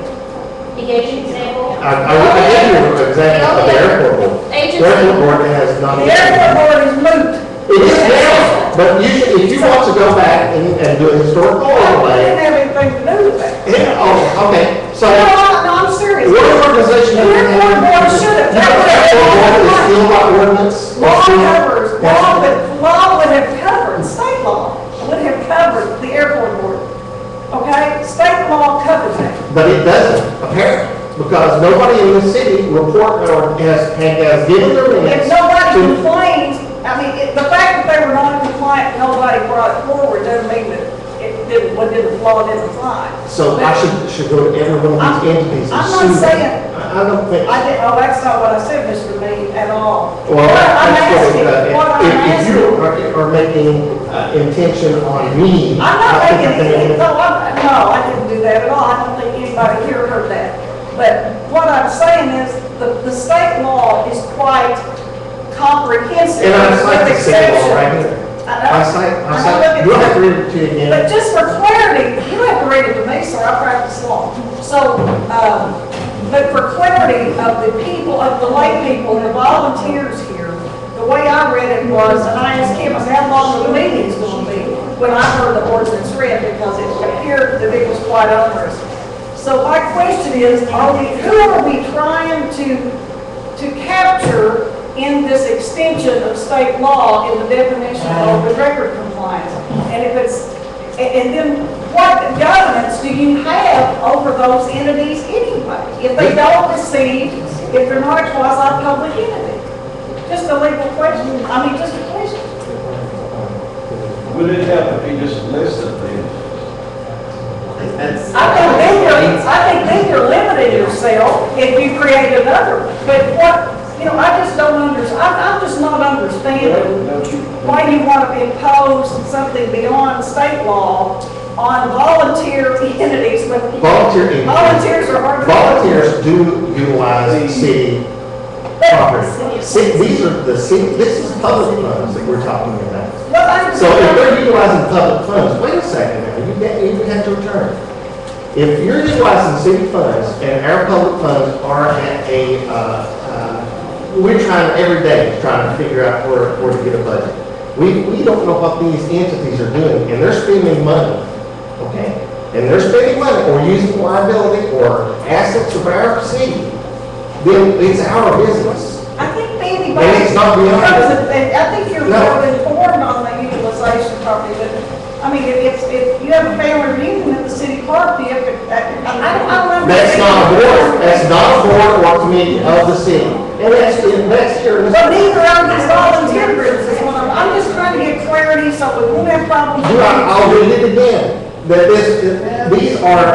he gave you an example. I gave you an example of the airport board. The airport board has not. The airport board is moot. It is now, but if you want to go back and do a historical It overlay. didn't have anything to do with that. Yeah, oh, okay, so. No, I'm serious. What organization The do you have? airport board should have. The airport board is still by ordinance? Law would have covered, state law would have covered the airport board. Okay? State law covers that. But it doesn't, apparently, because nobody in the city report or has given their minutes. If nobody complains, the fact that they were non-compliant, nobody brought it forward, doesn't mean that the law didn't apply. So I should go to every one of these entities and I'm sue not them. saying. I don't think. That's not what I said, Mr. Meade, at all. Well, if you asking, are making intention on me. I'm not making any, no, I didn't do that at all. I don't think anybody here heard that. But what I'm saying is the state law is quite comprehensive. And I cite the with state law exception. right here. I cite, you have to read it to you again. But just for clarity, you have to read it to me, sir. I practice law. So, But for clarity of the people, of the lay people, the volunteers here, the way I read it was, and I asked him, how long are the meetings going to be? When I heard the ordinance read, because it appeared that it was quite onerous. So my question is, who are we trying to capture in this extension of state law in the definition of open record compliance? And then what governance do you have over those entities anyway? If they don't receive, if they're not a quasi-public entity? Just a legal question, just a question. Would it have to be just listed then? I think then you're limiting yourself if you create another. But I just don't understand. I'm just not understanding why you want to impose something beyond state law on volunteer entities. Volunteers are hard to. Volunteers do utilize city property. This is public funds that we're talking about. So if they're utilizing public funds, wait a second now, you have to return. If you're utilizing city funds and our public funds are at we're trying every day to figure out where to get a budget. We don't know what these entities are doing, and they're spending money, okay? And they're spending money or using liability or assets of our city, then it's our business. I think maybe. And it's not beyond. I think you're well informed on the utilization property, but if you have a family reunion at the city park, you have to, I don't know. That's not a board. That's not a board or committee of the city. And that's here. But neither are these volunteer groups. I'm just trying to get clarity so we won't have problems. I'll read it again. That these are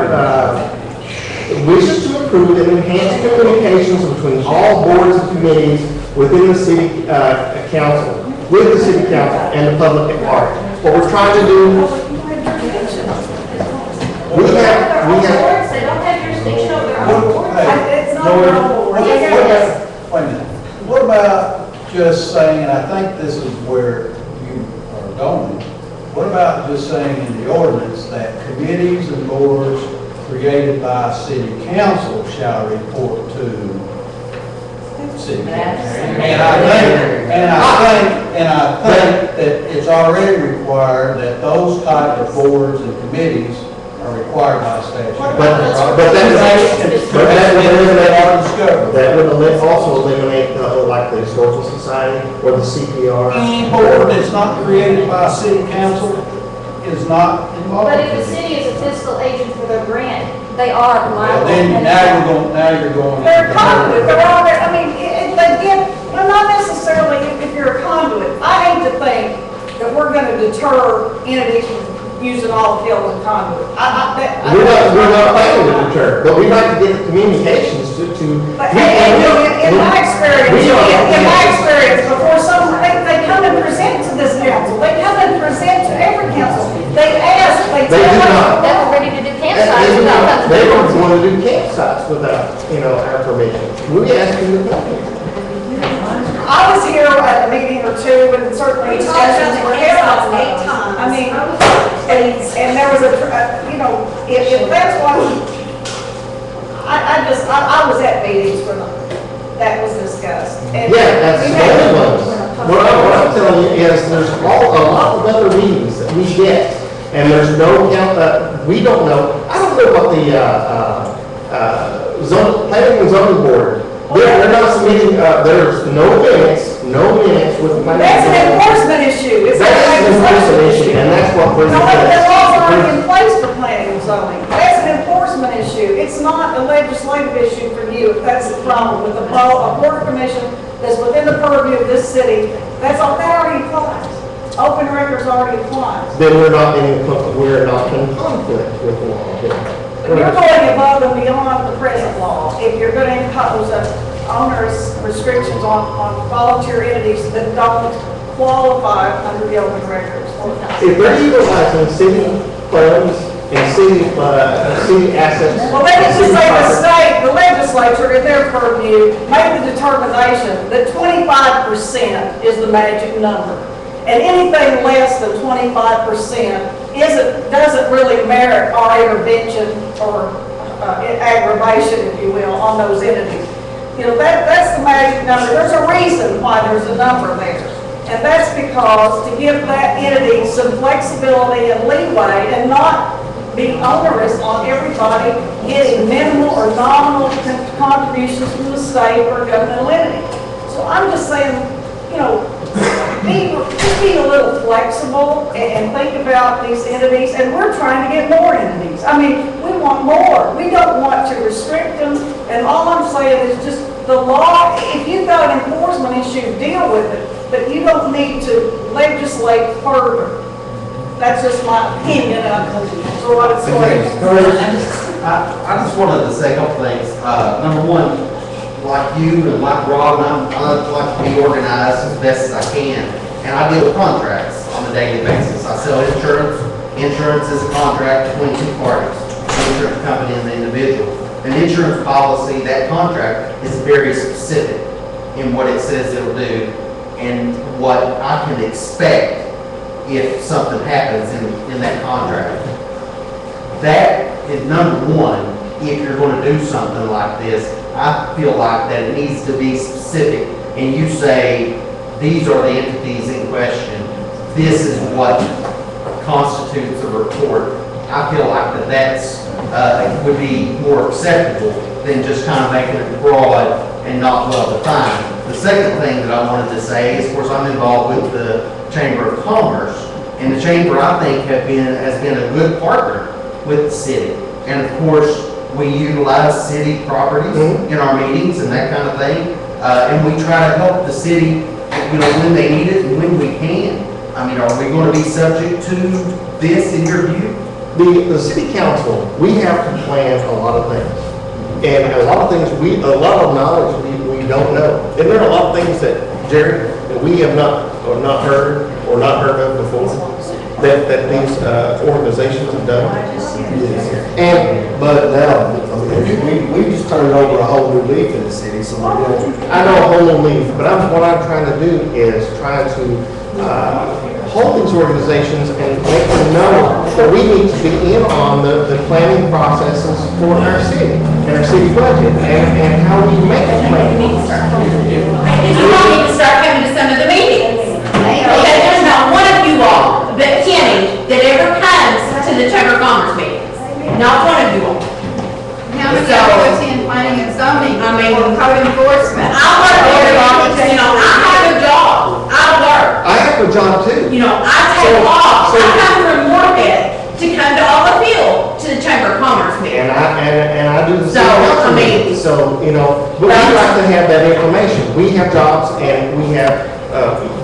wishes to improve and enhance communications between all boards and committees within the city council, with the city council and the public at large. What we're trying to do, we have. They don't have jurisdiction over their own boards. It's not their own board. Wait a minute. What about just saying, and I think this is where you are going, what about just saying in the ordinance that committees and boards created by city council shall report to city council? And I think that it's already required that those type of boards and committees are required by statute. That would also eliminate like the historical society or the CPR. Any board that's not created by a city council is not involved. But if the city is a fiscal agent for their grant, they are liable. Then now you're going. They're a conduit. They're all there. Not necessarily if you're a conduit. I hate to think that we're going to deter entities from using all of Hill and conduit. We're not planning to deter, but we'd like to get the communications to. But in my experience, before they come and present to this council, they come and present to every council. They ask, They do not. They were ready to do campsites. They don't want to do campsites without, our permission. We ask them to come here. I was here at a meeting or two, and certainly discussions were held 8 times. And there was if that's what, I was at meetings when that was discussed. And that's the only ones. What I'm telling you is there's a lot of other meetings that we get, and there's no we don't know. I don't know what the planning and zoning board. They're not submitting. There's no minutes with the planning. That's an enforcement issue. That's an enforcement issue, and that's what brings the it. laws already in place for planning and zoning. That's an enforcement issue. It's not a legislative issue for you. If that's the problem with a board commission that's within the purview of this city, that already applies. Open records already applies. Then we're not in conflict with the law. But you're going above and beyond the present law if you're going to impose onerous restrictions on volunteer entities that don't qualify under the open records. If they're utilizing city funds and city assets. Well, let me just say the legislature in their purview made the determination that 25% is the magic number. And anything less than 25% doesn't really merit our intervention or aggravation, if you will, on those entities. You know, that's the magic number. There's a reason why there's a number there. And that's because to give that entity some flexibility and leeway and not be onerous on everybody getting minimal or nominal contributions from the state or governmental entity. So I'm just saying, you know, just be a little flexible and think about these entities, and we're trying to get more entities. I mean, we want more. We don't want to restrict them, and all I'm saying is just the law, if you've got an enforcement issue, deal with it, but you don't need to legislate further. That's just my opinion, so what it's going. I just wanted to say a couple things. Number one, like you and like Rob, I like to be organized as best as I can. And I deal with contracts on a daily basis. I sell insurance. Insurance is a contract between two parties, the insurance company and the individual. An insurance policy, that contract is very specific in what it says it'll do and what I can expect if something happens in that contract. That is number one. If you're going to do something like this, I feel like that it needs to be specific, and you say, these are the entities in question, this is what constitutes a report. I feel like that's would be more acceptable than just kind of making it broad and not well defined. The second thing that I wanted to say is, of course, I'm involved with the Chamber of Commerce, and the Chamber, I think, has been a good partner with the city. And of course, we utilize city properties in our meetings and that kind of thing, and we try to help the city, you know, when they need it and when we can. I mean, are we going to be subject to this in your view? The city council, we have to plan a lot of things. And a lot of things, a lot of knowledge we don't know. And there are a lot of things that, Jerry, that we have not heard of before, that these organizations have done. But now, we just turned over a whole new leaf in the city, so we're going to. I know a whole new leaf, but what I'm trying to do is try to hold these organizations and make them know that we need to be in on the planning processes for our city and our city budget and how we make it. You need to start coming to some of the meetings. Okay, there's not one of you all, but Kenny, that ever comes to the Chamber of Commerce meetings. Not one of you all. How many people attend planning and zoning? I mean, Or code enforcement? I work there, you know, I have a job. I work. I have a job too. You know, I take off. I come from Moorhead to come to Olive to the Chamber of Commerce meeting. And I do the So, same. I mean- So, you know, but we like to have that information. We have jobs and we have,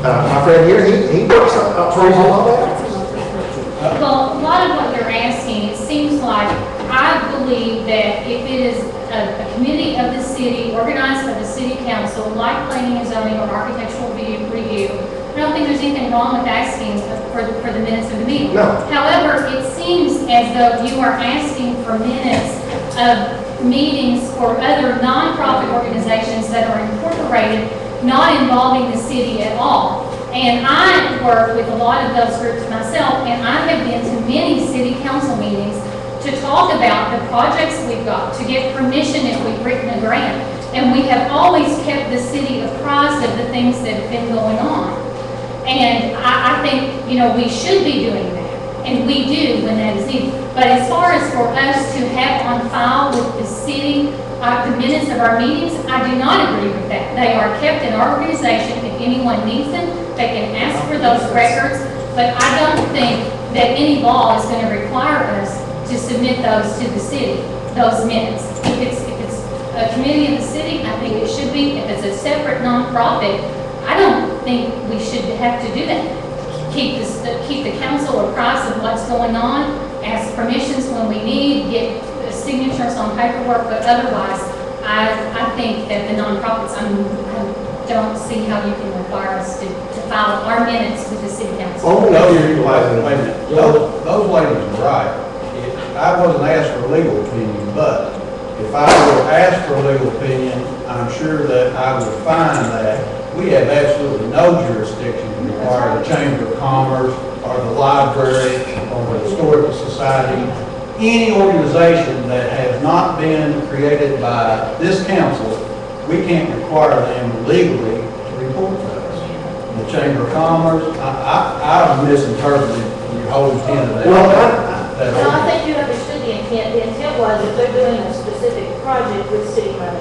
my friend here, he works on all of that. Well, a lot of what you're asking, it seems like, I believe that if it is a committee of the city, organized by the city council, like planning and zoning or architectural review, I don't think there's anything wrong with asking for the minutes of the meeting. No. However, it seems as though you are asking for minutes of meetings for other nonprofit organizations that are incorporated, not involving the city at all. And I work with a lot of those groups myself, and I have been to many city council meetings to talk about the projects we've got, to get permission if we've written a grant. And we have always kept the city apprised of the things that have been going on. And I think, you know, we should be doing that. And we do when that is needed. But as far as for us to have on file with the city, the minutes of our meetings, I do not agree with that. They are kept in our organization. If anyone needs them, they can ask for those records. But I don't think that any law is going to require us to submit those to the city, those minutes. If it's a committee of the city, I think it should be. If it's a separate nonprofit, I don't think we should have to do that. Keep the council apprised of what's going on, ask permissions when we need, get signatures on paperwork, but otherwise, I think that the nonprofits, I don't see how you can require us to file our minutes with the city council. Oh, no, you're utilizing, wait a minute. Those ladies are right. I wasn't asked for a legal opinion, but if I were asked for a legal opinion, I'm sure that I would find that we have absolutely no jurisdiction to require the Chamber of Commerce or the library or the Historical Society, any organization that has not been created by this council, we can't require them legally to report to us. The Chamber of Commerce, I misinterpreted your whole intent of that. Well, that No, I ordinance. think you understood the intent. The intent was if they're doing a specific project with city money,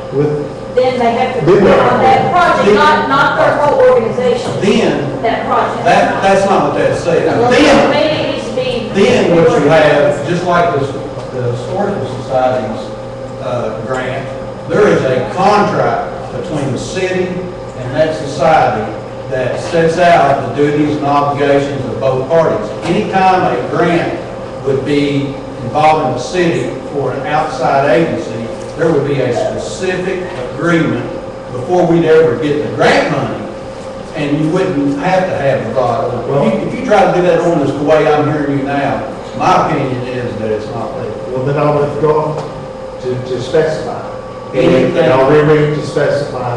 then they have to Then report they- on that project, not their whole organization. Then, That project. that's not what that said. Well, Then, maybe it needs to be. then what you have, just like the Historical Society's grant, there is a contract between the city and that society that sets out the duties and obligations of both parties. Anytime a grant would be involving the city for an outside agency, there would be a specific agreement before we'd ever get the grant money, and you wouldn't have to have the broad. If you try to do that ordinance the way I'm hearing you now, my opinion is that it's not legal. Well, then I'll withdraw to specify. And I'll reread to specify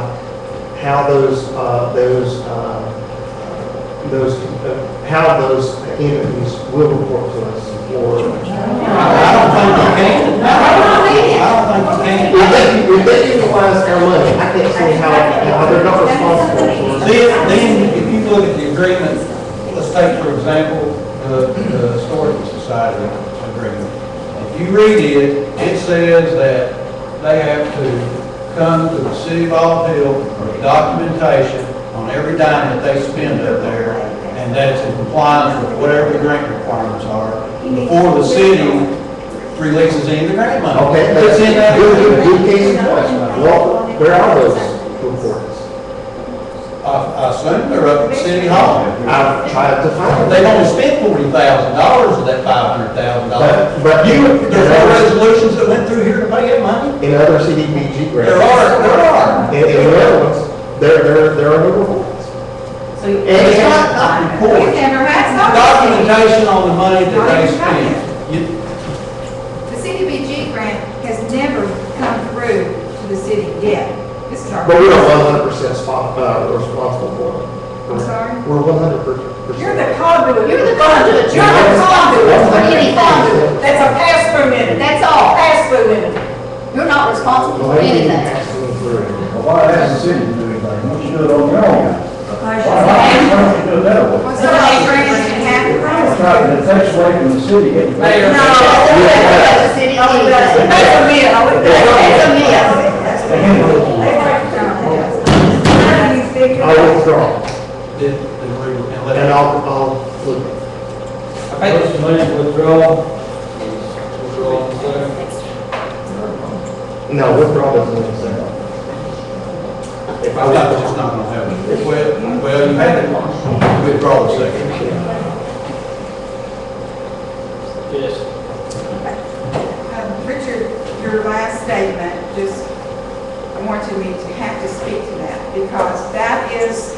how how those entities will report to us for. I don't think you can. I don't think you can. If they utilize our money, I can't see how they're not responsible for it. Then, if you look at the agreement, let's take, for example, the Historical Society agreement. If you read it, it says that they have to come to the city of Olive Hill for documentation on every dime that they spend up there, and that's in compliance with whatever the grant requirements are, before the city releases any of the grant money. Okay, It's in that agreement. good case in point. Well, where are those reports? I assume they're up at City Hall. I've tried to find them. They've only spent $40,000 of that $500,000. But There's no resolutions that went through here to pay that money? in other CDBG grants. There are. In the other ones, there are no reports. So And it's not you reports. never had some. Documentation on the money that they spent. The CDBG grant has never come through to the city yet. This is our. But we are 100% responsible for it. I'm sorry? We're 100%. You're the conduit. You're the conduit. You're the conduit for Any conduit. That's a pass-through minute. That's all. Pass-through minute. You're not responsible for anything. Why hasn't the city do anything? What you do it on your own? Why don't you do it that way? So they grant and half the That's price. right, but it takes away from the city getting paid. Mayor. The city anything. That's a myth. That's a myth. I'll withdraw. And And I'll look. Motion made, withdraw. No, withdraw doesn't mean second. If I thought it's not gonna happen. Well, you had it, withdraw the second. Yes. Richard, your last statement just wanted me to have to speak to that because that is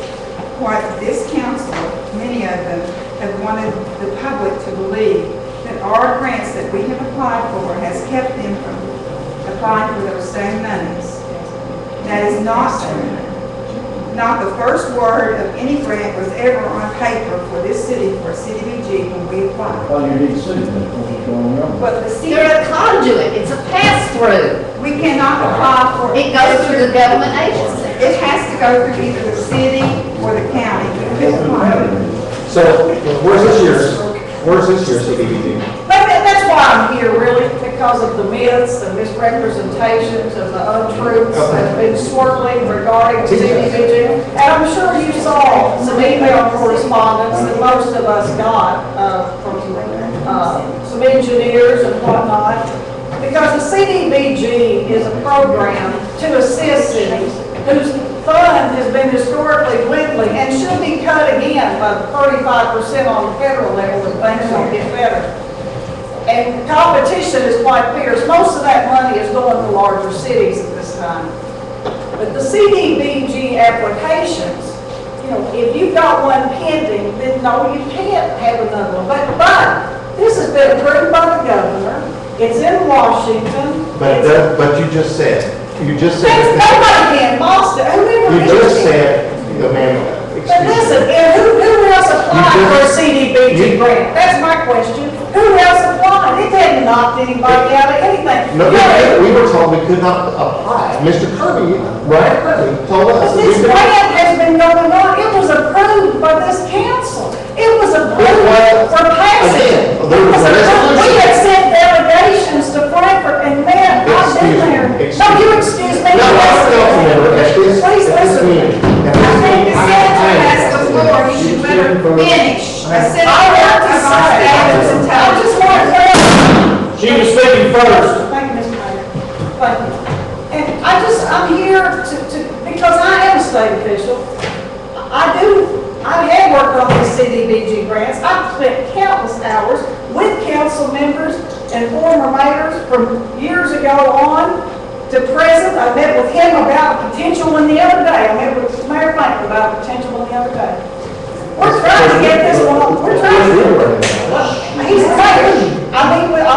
what this council, many of them, have wanted the public to believe that our grants that we have applied for has kept them from applying for those same monies. That is not true. Not the first word of any grant was ever on paper for this city, for CDBG, when we applied. Well, you need city, that's what's going on. But the city, They're a conduit. It's a pass-through. we cannot apply for. It goes through the government agency. It has to go through either the city or the county. So, where's this year's CDBG? But that's why I'm here, really, because of the myths, the misrepresentations, and the untruths that have been swirling regarding CDBG. And I'm sure you saw some email correspondence that most of us got from some engineers and whatnot. Because the CDBG is a program to assist cities whose fund has been historically dwindling and should be cut again by 35% on the federal level if things don't get better. And competition is quite fierce. Most of that money is going to larger cities at this time. But the CDBG applications, you know, if you've got one pending, then no, you can't have another one. But this has been approved by the governor. It's in Washington. But you just said. Nobody can, Boston, whoever. You just said, ma'am, But listen, who else applied for a CDBG grant? That's my question. Who else applied? It hadn't knocked anybody out of anything. No, You know, we why we could not apply. Mr. Kirby, Brian Kirby, told us. But this grant has been going on, it was approved by this council. It was approved for passing. Again, there was a resolution. We had sent delegations to Frankfurt and met, I've been there. No, you excuse me. No, I'm a council member at this Please listen. meeting. I think the senator has the floor, you should let her finish. The senator has our status and I just want to clarify. She was speaking first. Thank you, Mr. Mayor. Thank you. And I'm here because I am a state official. I have worked on these CDBG grants. I've spent countless hours with council members and former mayors from years ago on to present. I met with him about a potential one the other day. I met with Mayor Fankell about a potential one the other day. We're trying to get this one, we're trying to. He's the mayor. I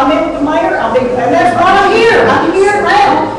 met with the mayor, and that's why I'm here. I'm here now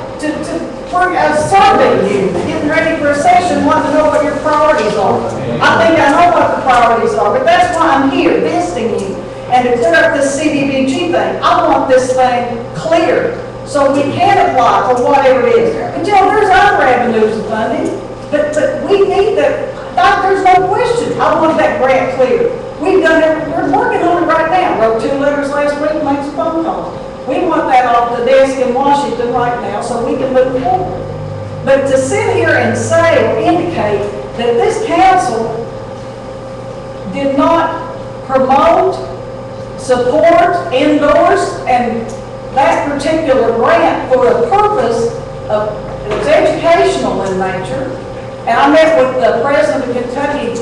for a survey you, getting ready for a session, wanting to know what your priorities are. I think I know what the priorities are, but that's why I'm here, visiting you, and to clear up this CDBG thing. I want this thing clear, so we can apply for whatever it is. Until there's other avenues of funding, but we need that. There's no question. I want that grant clear. We've done it, we're working on it right now. Wrote 2 letters last week, made some phone calls. We want that off the desk in Washington right now so we can move forward. But to sit here and say or indicate that this council did not promote, support, endorse, and that particular grant for a purpose of, it was educational in nature. And I met with the president of Kentucky,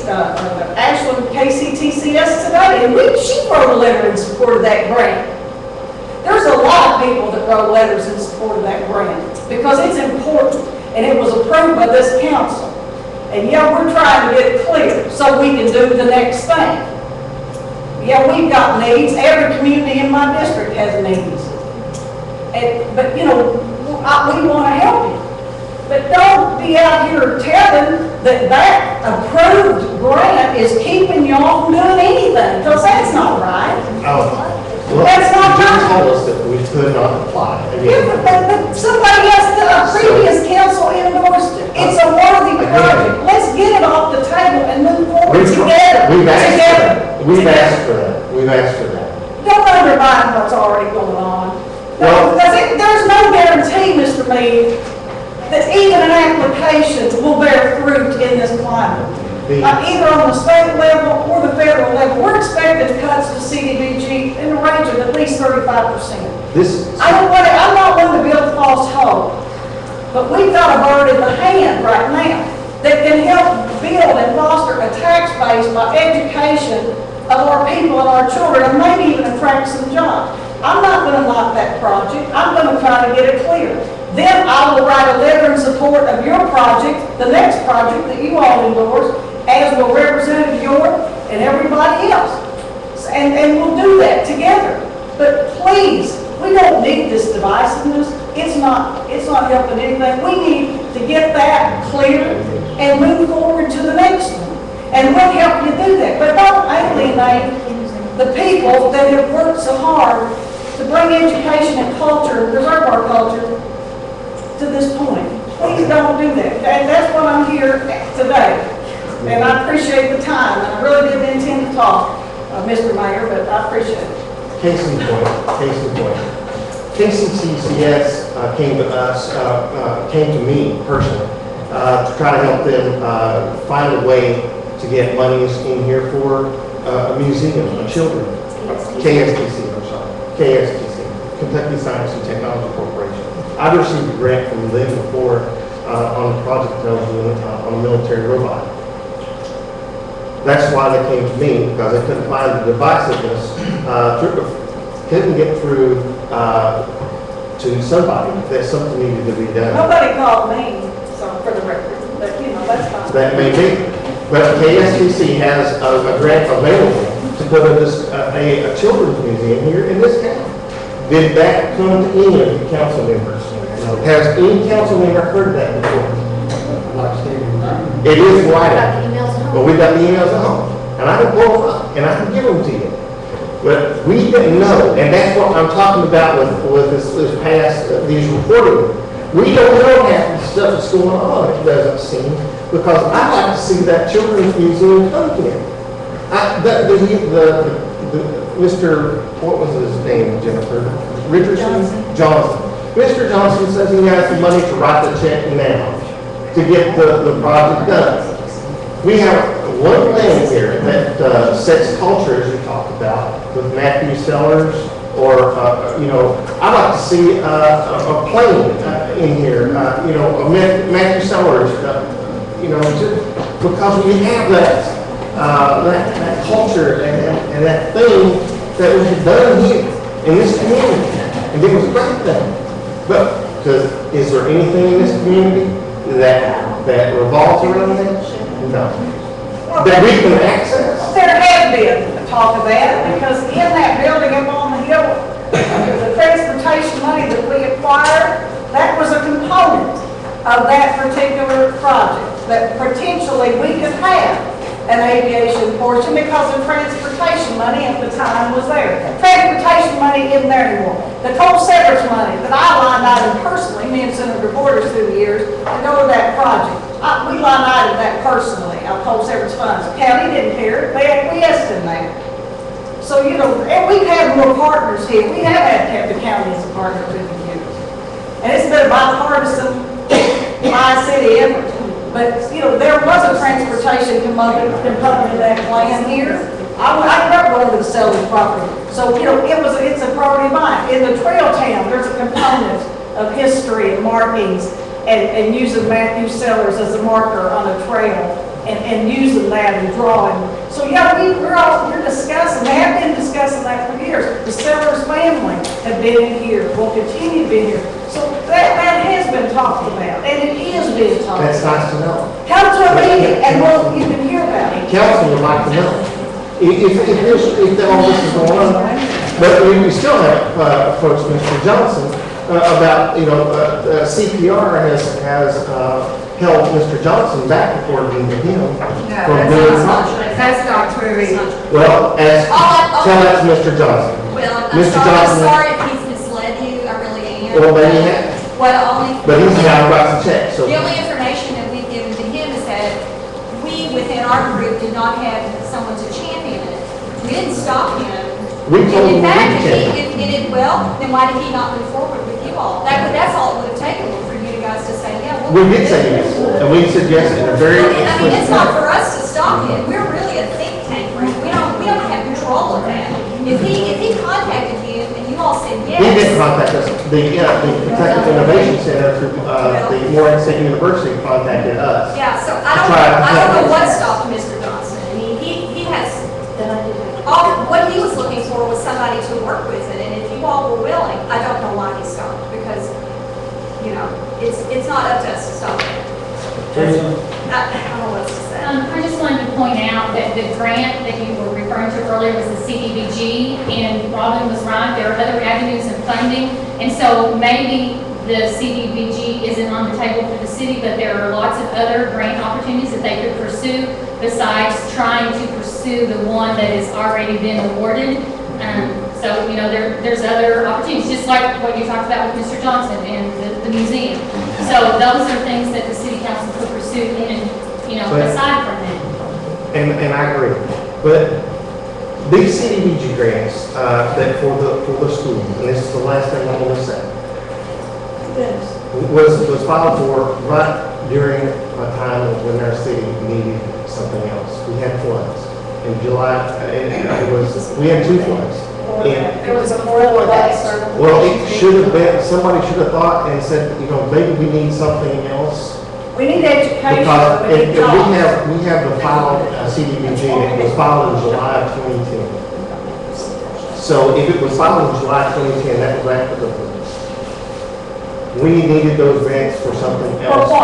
Ashland KCTCS today, and she wrote a letter in support of that grant. There's a lot of people that wrote letters in support of that grant because it's important, and it was approved by this council. And yeah, we're trying to get it clear so we can do the next thing. Yeah, we've got needs. Every community in my district has needs. But you know, we want to help you. But don't be out here telling that approved grant is keeping y'all from doing anything, because that's not right. That's not You right. told us that we could not apply. Yeah, but somebody else, a previous council endorsed it. It's a worthy project. Let's get it off the table and move forward together. We've asked for that. We've asked for that. Don't undermine what's already going on. There's no guarantee, Mr. Meade, that even an application will bear fruit in this climate. Either on the state level or the federal level. We're expecting cuts to CDBG in the range of at least 35%. I'm not one to build false hope, but we've got a bird in the hand right now that can help build and foster a tax base by education of our people and our children, and maybe even attract some jobs. I'm not going to knock that project. I'm going to try to get it clear. Then I will write a letter in support of your project, the next project that you all endorse, as will Representative York and everybody else. And we'll do that together. But please, we don't need this divisiveness. It's not helping anything. We need to get that clear and move forward to the next one. And we'll help you do that. But don't alienate the people that have worked so hard to bring education and culture, and preserve our culture to this point. Please don't do that. And that's what I'm here today. And I appreciate the time. And I really didn't intend to talk, Mr. Mayor, but I appreciate it. Case in point. KCTCS came to us, came to me personally, to try to help them find a way to get monies in here for a museum of children. KSTC, Kentucky Science and Technology Corporation. I've received a grant from them before on a project that I was doing on a military robot. That's why they came to me, because they couldn't find the divisiveness, couldn't get through to somebody that something needed to be done. Nobody called me, so for the record, but you know, that's fine. That may be. But KSTC has a grant available to put a children's museum here in this county. Did that come to any of the council members? Has any council member heard that before? It is right. But we've got the emails at home. And I can pull them up and I can give them to you. But we didn't know, and that's what I'm talking about with this past, these reporting We don't know half the stuff that's going on, it doesn't seem, because I'd like to see that children's museum come here. Mr., what was his name, Jennifer? Richardson? Johnson. Mr. Johnson says he has the money to write the check now to get the project done. We have one thing here that sets culture, as you talked about, with Matthew Sellers, or, I'd like to see a plane in here, Matthew Sellers, because we have that culture and that thing that was done here in this community, and it was a great thing. But is there anything in this community that revolves around that? No. That we can access? There has been talk of that, because in that building up on the hill, the transportation money that we acquired, that was a component of that particular project, that potentially we could have an aviation portion because the transportation money at the time was there. Transportation money isn't there anymore. The coal severance money that I lined item personally, me and Senator Borders through the years, to go to that project. We line item that personally, our coal severance funds. The county didn't care, they acquiesced in that. So, and we've had more partners here. We have had the county as a partner through the years. And it's been a bipartisan, by-city effort. But, there was a transportation component of that plan here. I grew up going to the seller's property. So, it's a priority of mine. In the trail town, there's a component of history and markings and using Matthew Sellers as a marker on a trail and using that and drawing. So, we're discussing, they have been discussing that for years. The Sellers family have been in here, will continue to be here. So that has been talked about, and it is being talked about. That's nice to know. Come to a meeting and you can hear about it. Council would like to know. If all this is going on, but we still have approached Mr. Johnson about, CPR has held Mr. Johnson back according to him. That's not true. Well, tell that to Mr. Johnson. Well, Mr. I'm Johnson. sorry if he's misled you, I really am. Well, then he has. But he's now got some checks, so. The only information that we've given to him is that we, within our group, did not have someone to champion it. We didn't stop him. We told him And in fact, we if didn't. he did well, then why did he not move forward with you all? That's all it would have taken for you guys to say, yeah. We did say yes, and we said yes in a very explicit It's not for us to stop him. We're really a think tank, right? We don't have control of that. If he contacted you and you all said yes. He did contact us. The Kentucky Innovation Center through the Morehead State University contacted us. Yeah, so I don't know what stopped Mr. Johnson. I mean, he has, what he was looking for was somebody to work with it, and if you all were willing, I don't know why he stopped, because, it's not up to us to stop it. I don't know what else to say. I just wanted to point out that the grant that you were referring to earlier was the CDBG, and Robin was right, there are other avenues of funding, and so maybe the CDBG isn't on the table for the city, but there are lots of other grant opportunities that they could pursue besides trying to pursue the one that has already been awarded. So, there's other opportunities, just like what you talked about with Mr. Johnson and the museum. So those are things that the city council could pursue in, aside from that. And I agree. But these CDBG grants that for the schools, and this is the last thing I'm going to say, was filed for right during a time when our city needed something else. We had floods. In July, we had 2 floods. It was a more disaster. Well, it should have been, somebody should have thought and said, maybe we need something else. We need education. Because We need jobs. we have the filed CDBG, and it was filed in July of 2010. So if it was filed in July 2010, that was after the flood. We needed those grants for something else. For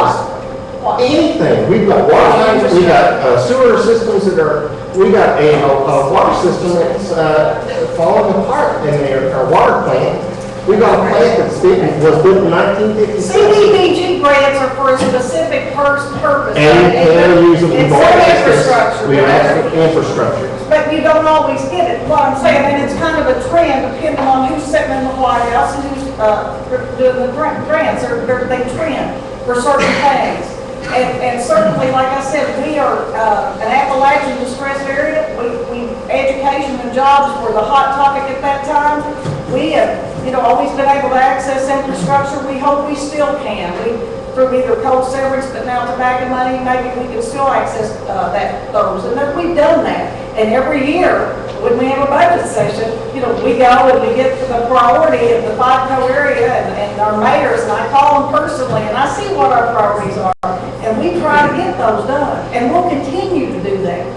what? Anything. We've got water lines, we got sewer systems we got a water system that's falling apart in there, our water plant. We got a plant that was built in 1956. CDBG grants are for a specific purpose. And they're using It's infrastructure. We asked for infrastructure. But you don't always get it. What I'm saying, and it's kind of a trend depending on who's sitting in the White House and who's doing the grants, they trend for certain things. And certainly, like I said, we are an Appalachian distressed area. Education and jobs were the hot topic at that time. We have, always been able to access infrastructure. We hope we still can. Through either coal severance, but now tobacco money, maybe we can still access those. And then we've done that. And every year, when we have a budget session, we go and we get to the priority of the Fankell area and our mayors, and I call them personally, and I see what our priorities are. And we try to get those done. And we'll continue to do that.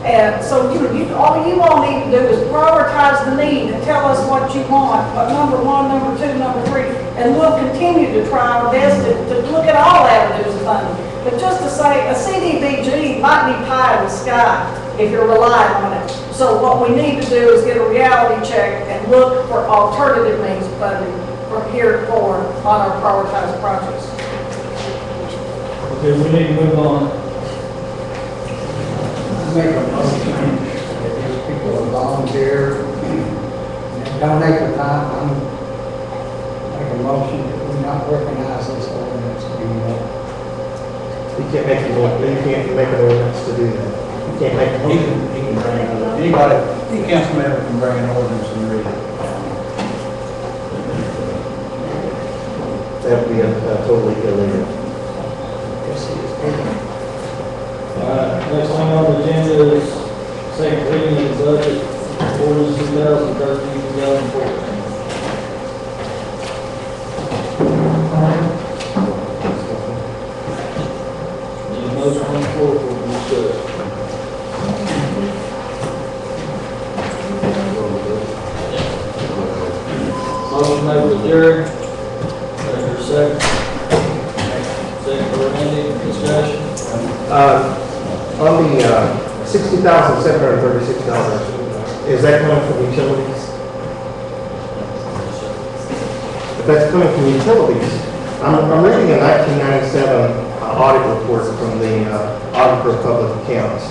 And so, all you all need to do is prioritize the need and tell us what you want, number one, number two, number three, and we'll continue to try our best to look at all avenues of funding. But just to say, a CDBG might be pie in the sky if you're relying on it. So what we need to do is get a reality check and look for alternative means of funding from here forward on our prioritized projects. Okay, we need to move on. Make a motion that these people are volunteer and donate their time. I'm make a motion that we not recognize this ordinance anymore. You can't make an ordinance to do that. You can't make a motion. He can bring it up. Anybody, any council member can bring an ordinance and read it. That would be totally illegal. Next thing on the agenda is second reading of the budget, ordinance 2013-2014. Need a motion on the floor for discussion. Motion made with Jared. Second, second. Second for Randy, discussion. On the $60,736, is that coming from utilities? If that's coming from utilities, I'm reading a 1997 audit report from the Auditor of Public Accounts,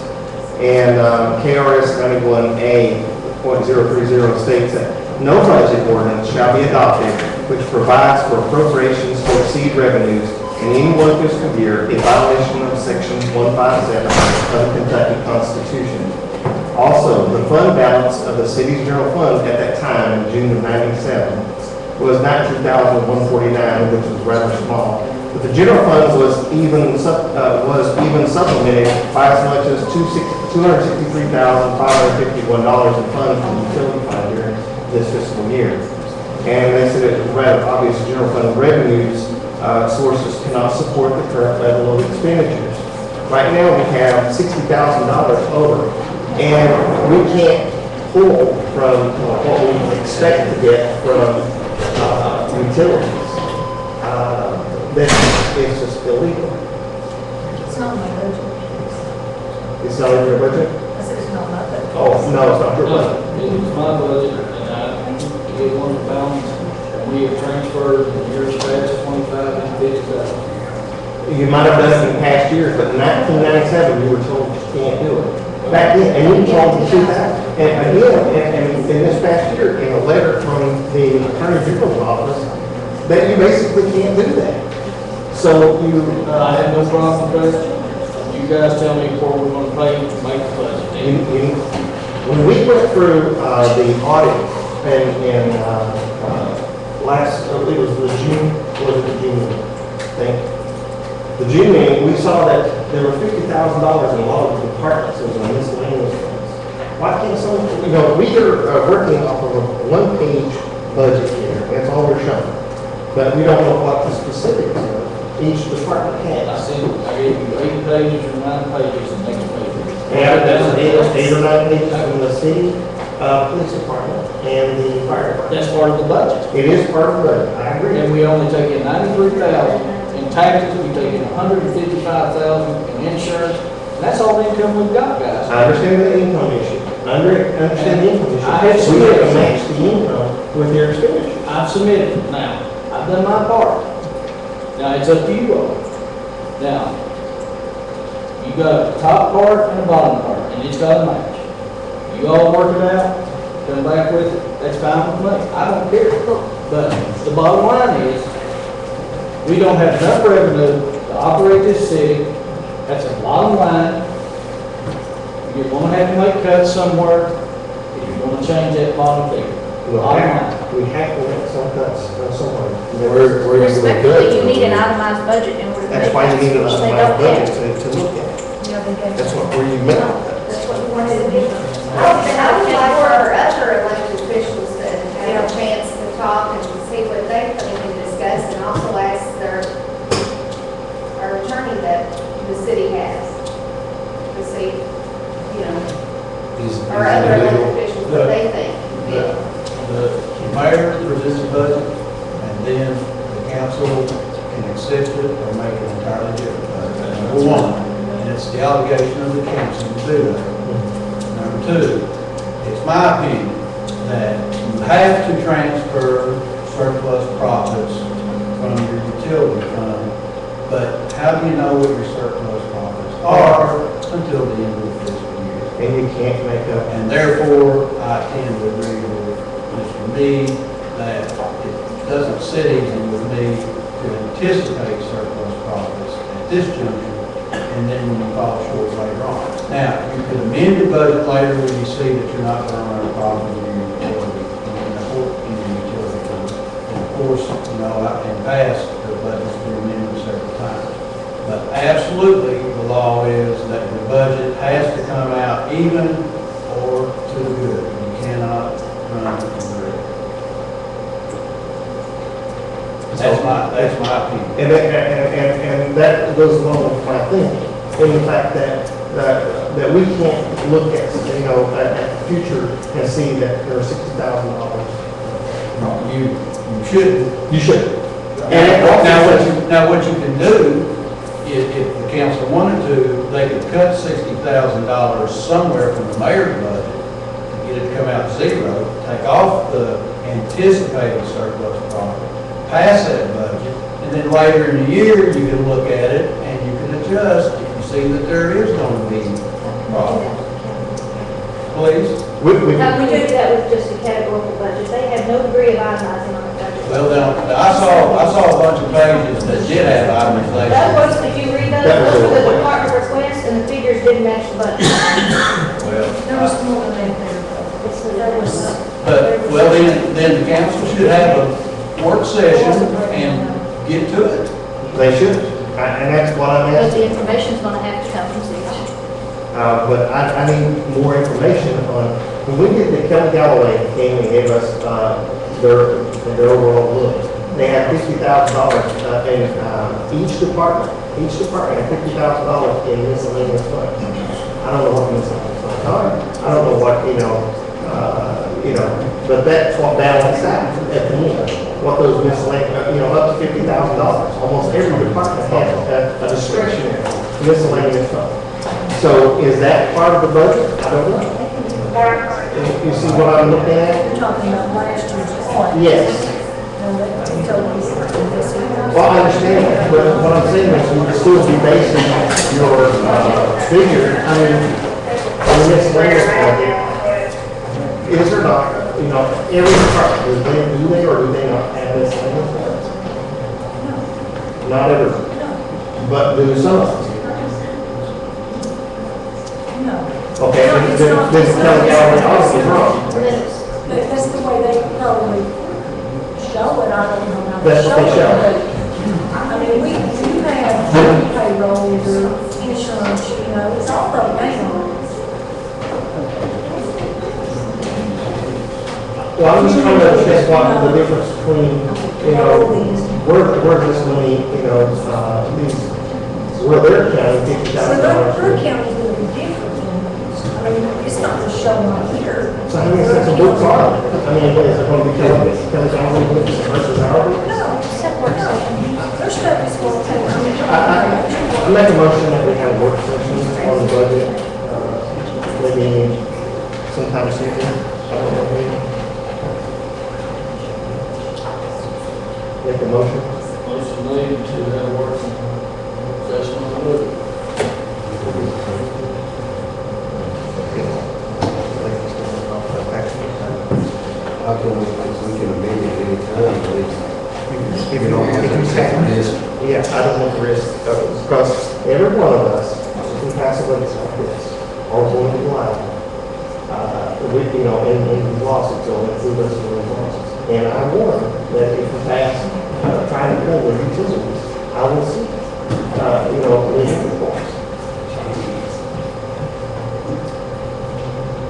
and KRS 91A.030 states that no budget ordinance shall be adopted which provides for appropriations to exceed revenues in any one fiscal year, a violation of Section 157 of the Kentucky Constitution. Also, the fund balance of the city's general fund at that time, in June of '97, was $19,149, which was rather small. But the general fund was even supplemented by as much as $263,551 in funds from the utility fund during this fiscal year. And they said it was rather obvious general fund revenues sources cannot support the current level of expenditures. Right now we have $60,000 over, and we can't pull from what we expect to get from utilities. It's just illegal. It's not my budget. It's not in your budget? I said it's not my budget. Oh, no, it's not your budget. It was my budget, and I did one balance, and we have transferred in years past 25 and 50,000. You might have done it in past years, but in 1997, you were told you can't do it. Back then, and you were told in 2000. And again, and in this past year, in a letter from the Attorney General's office, that you basically can't do that. So you... I have no problem with that. You guys tell me before we're going to pay to make the budget. When we went through the audit and last, I believe it was the June thing? The June meeting, we saw that there were $50,000 in a lot of departments as a miscellaneous funds. Why can't someone, we are working off of a one-page budget here. That's all we're showing. But we don't know what the specifics of each department I has. gave you 8 pages or 9 pages the next page. Yeah, that's 8 or 9 pages from the city, police department, and the fire department. That's part of the budget. It is part of the budget, I agree. And we only take in 93,000 in taxes, we take in 155,000 in insurance, and that's all the income we've got, guys. I understand the income issue. I understand the income issue. I have We have to match the income with your expenditure. I've submitted it now. I've done my part. Now, it's up to you all. Now, you got a top part and a bottom part, and it's got to match. You all work it out, come back with it, that's fine with me. I don't care. But the bottom line is, we don't have enough revenue to operate this city. That's the bottom line. You're gonna have to make cuts somewhere if you're gonna change that bottom figure. Bottom line. We have to make some cuts somewhere. Where you would Respectfully, you need an itemized budget in order to That's make why you cuts, need an which they itemized don't budget have. to look at. You know, they don't. That's what, where you make No, cuts. that's what we wanted to do. I would like for our other elected officials to have a chance to talk and see what they think and discuss, and also ask our attorney that the city has, to see, you know, our other elected officials, what they think. The mayor presents a budget, and then the council can accept it or make an entirely different budget. That's number one, and it's the obligation of the council to do that. Number two, it's my opinion that you have to transfer surplus profits from your utility fund, but how do you know what your surplus profits are until the end of the fiscal year? And you can't make up. And therefore, I tend to agree with Mr. Meade that it doesn't sit easy with me to anticipate surplus profits at this juncture, and then when you fall short later on. Now, you could amend your budget later when you see that you're not going to run a problem in your utility, in your utility fund. And of course, you know, in the past, the budget's been amended several times. But absolutely, the law is that the budget has to come out even or to the good. You cannot run from the red. That's my opinion. And that goes along with my thinking, in the fact that we can't look at, you know, at the future and see that there are $60,000. No, you shouldn't. You should. Now, what you can do, if the council wanted to, they could cut $60,000 somewhere from the mayor's budget to get it to come out zero, take off the anticipated surplus profit, pass that budget, and then later in the year, you can look at it and you can adjust if you see that there is going to be problems. Please? We do that with just a categorical budget. They have no degree of itemizing on the budget. Well, then, I saw a bunch of pages that did have itemization. That was, if you read those were the department requests, and the figures didn't match the budget. Well, There was more than that. There was. but, well, then the council should have a work session and get to it. They should, and that's what I'm But asking. the information's gonna have to come from CIP. But I need more information on, when we did the Kelly Galloway came and gave us their overall look, they had $50,000 in each department had $50,000 in miscellaneous funds. I don't know what miscellaneous funds are. I don't know what, but that's what balanced out at the end. What those miscellaneous, up to $50,000. Almost every department has a discretionary miscellaneous fund. So is that part of the budget? I don't know. You see what I'm looking at? You're talking about last year's point. Yes. Well, I understand that, but what I'm saying is you would still be basing your figure, on the miscellaneous budget. Is or not, every department, do they or do they not have miscellaneous funds? Not everyone, but do some of them. Okay, then Kelly Galloway obviously is wrong. That's the way they probably show it, I don't know how to That's what they show. it. But, I mean, we have payrolls or insurance, it's all broken down. Well, I'm just trying to understand what the difference between, where this money, where they're counting So $50,000. their county's gonna be different. I mean, it's not just showing right here. So how many sets of books are there? Is it going to be Kelly Galloway books versus our books? No, separate. Their stuff is going to take. I make a motion that we have a work session on the budget, maybe sometime soon. Make a motion. Motion made to have a work session on the budget. How can we can amend it any time? Yeah, I don't want the risk, because every one of us, if we pass a legislation like this, are going to be liable. You know, in these lawsuits, or include us in those lawsuits. And I warn that if we pass, trying to pull the utilities, I will see, you know, legal reforms.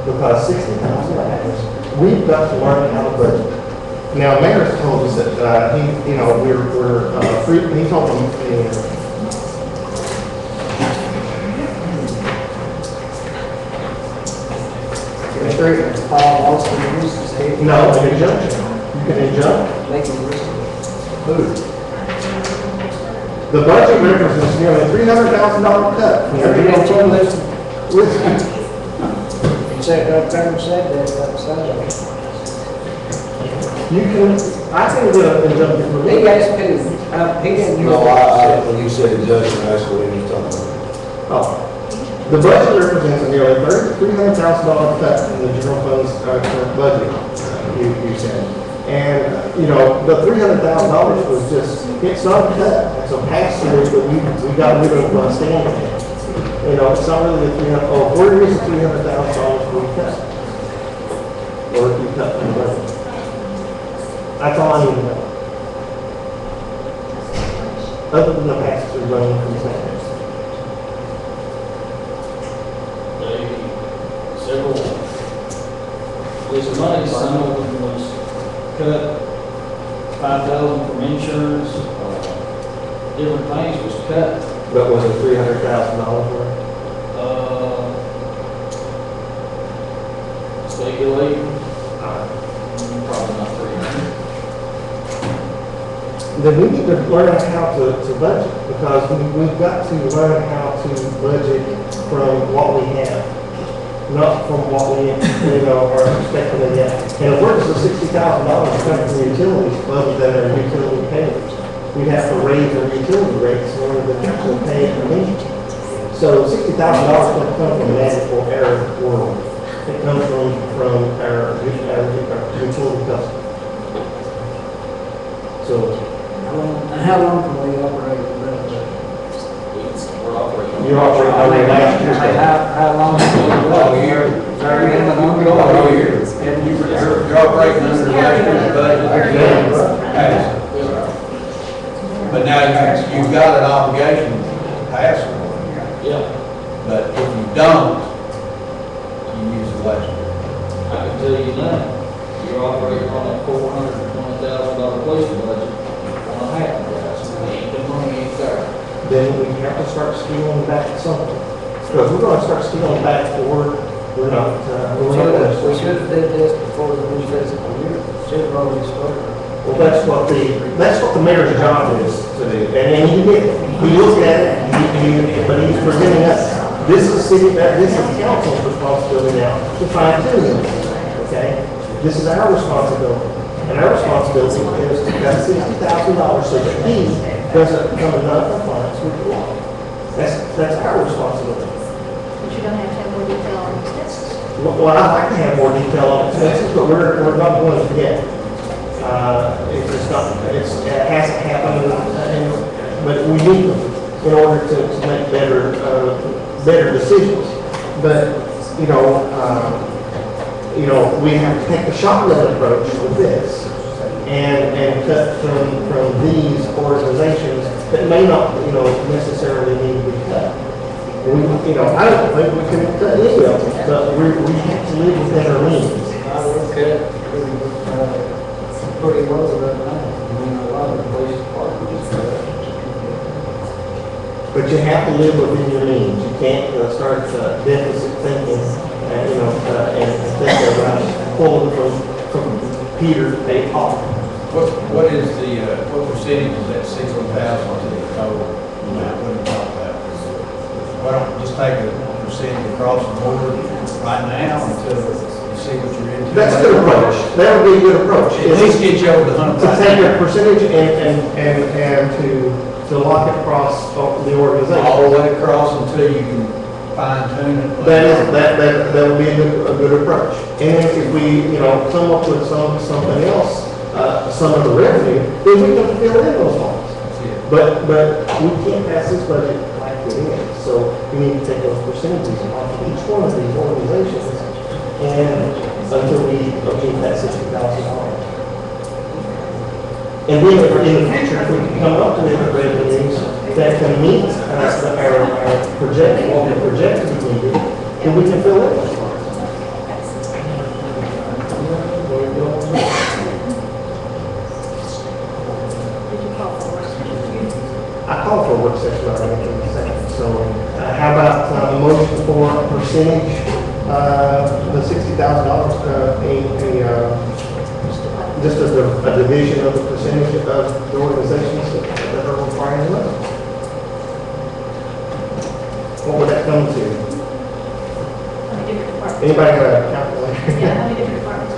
Because $60,000, we've got to learn how to budget. Now, Mayor's told us that, you know, we're free, he told them, no, an injunction. You can injunct. The budget represents nearly $300,000 cut. You said up there and said that, You can, I can get an injunction for he me. asked me, he didn't. No, when you said injunction, that's what he was talking about. Oh. The budget represents a nearly $300,000 cut in the general fund's current budget, you said. And, you know, the $300,000 was just, it's not a cut, it's a pass-through that we got rid of standing. You know, it's not really the 300, oh, where is the $300,000 we cut? Or if you cut from the budget? That's all I need to know. Other than the pass-through running from standing. Several, there's money, some of them was cut, 5,000 from insurance, different things was cut. But was it $300,000 worth? Speculating, probably not 300. Then we need to learn how to budget, because we've got to learn how to budget from what we have. Not from what we, you know, are expecting to get. And if we're just $60,000 coming from utilities, other than our utility payments, we'd have to raise our utility rates in order to pay it for me. So $60,000 doesn't come from a magical error world. It comes from our utility customer. So. How long can we operate the budget? We're operating. You're operating on the last year's budget. How long? All year. All year. You're operating under last year's budget. But now you've got an obligation to pass one. Yeah, But if you don't, you use the last year. I can tell you now, you're operating on a $420,000 police budget on a half of that, so the money ain't there. Then we have to start scaling back something. Because we're going to start scaling back forward, we're not We should have did this before the new fiscal year. Should have already started. well, that's what the mayor's job is to do. And he did. He looked at it, but he's presenting us, this is council's responsibility now to fine tune it. Okay? This is our responsibility. And our responsibility is to cut $60,000 so that he doesn't come in non-compliance with the law. That's our responsibility. But you're gonna have to have more detail on expenses. Well, I'd like to have more detail on expenses, but we're not going to yet. It's just not, it hasn't happened, but we need them in order to make better decisions. But, we have to take the shotgun approach with this and cut from these organizations that may not, necessarily need to be cut. I don't think we can cut any of them, but we have to live within our means. I look at pretty well right now. I mean, a lot of the police departments. But you have to live within your means. You can't start deficit thinking, and think of pulling from Peter to pay Paul. What is what percentage is that 6,000 to the total amount? What do you talk about? Why don't we just take a percentage across the board right now until you see what you're into? That's a good approach. That would be a good approach. At least get you over the hump. To take a percentage and to lock it across the organization. All the way across until you can fine tune it. That would be a good approach. And if we, come up with something else, some of the revenue, then we can fill in those holes. But we can't pass this budget like it is, so we need to take those percentages off of each one of these organizations and until we achieve that $60,000. And then in the future, if we can come up with revenues that can meet our projected, what we projected to be, then we can fill in those funds. I call for a work session already in a second. So how about a motion for a percentage, the $60,000, just as a division of the percentage of the organizations that are requiring money? What would that come to? How many different departments? Anybody got a calculator? Yeah, how many different departments?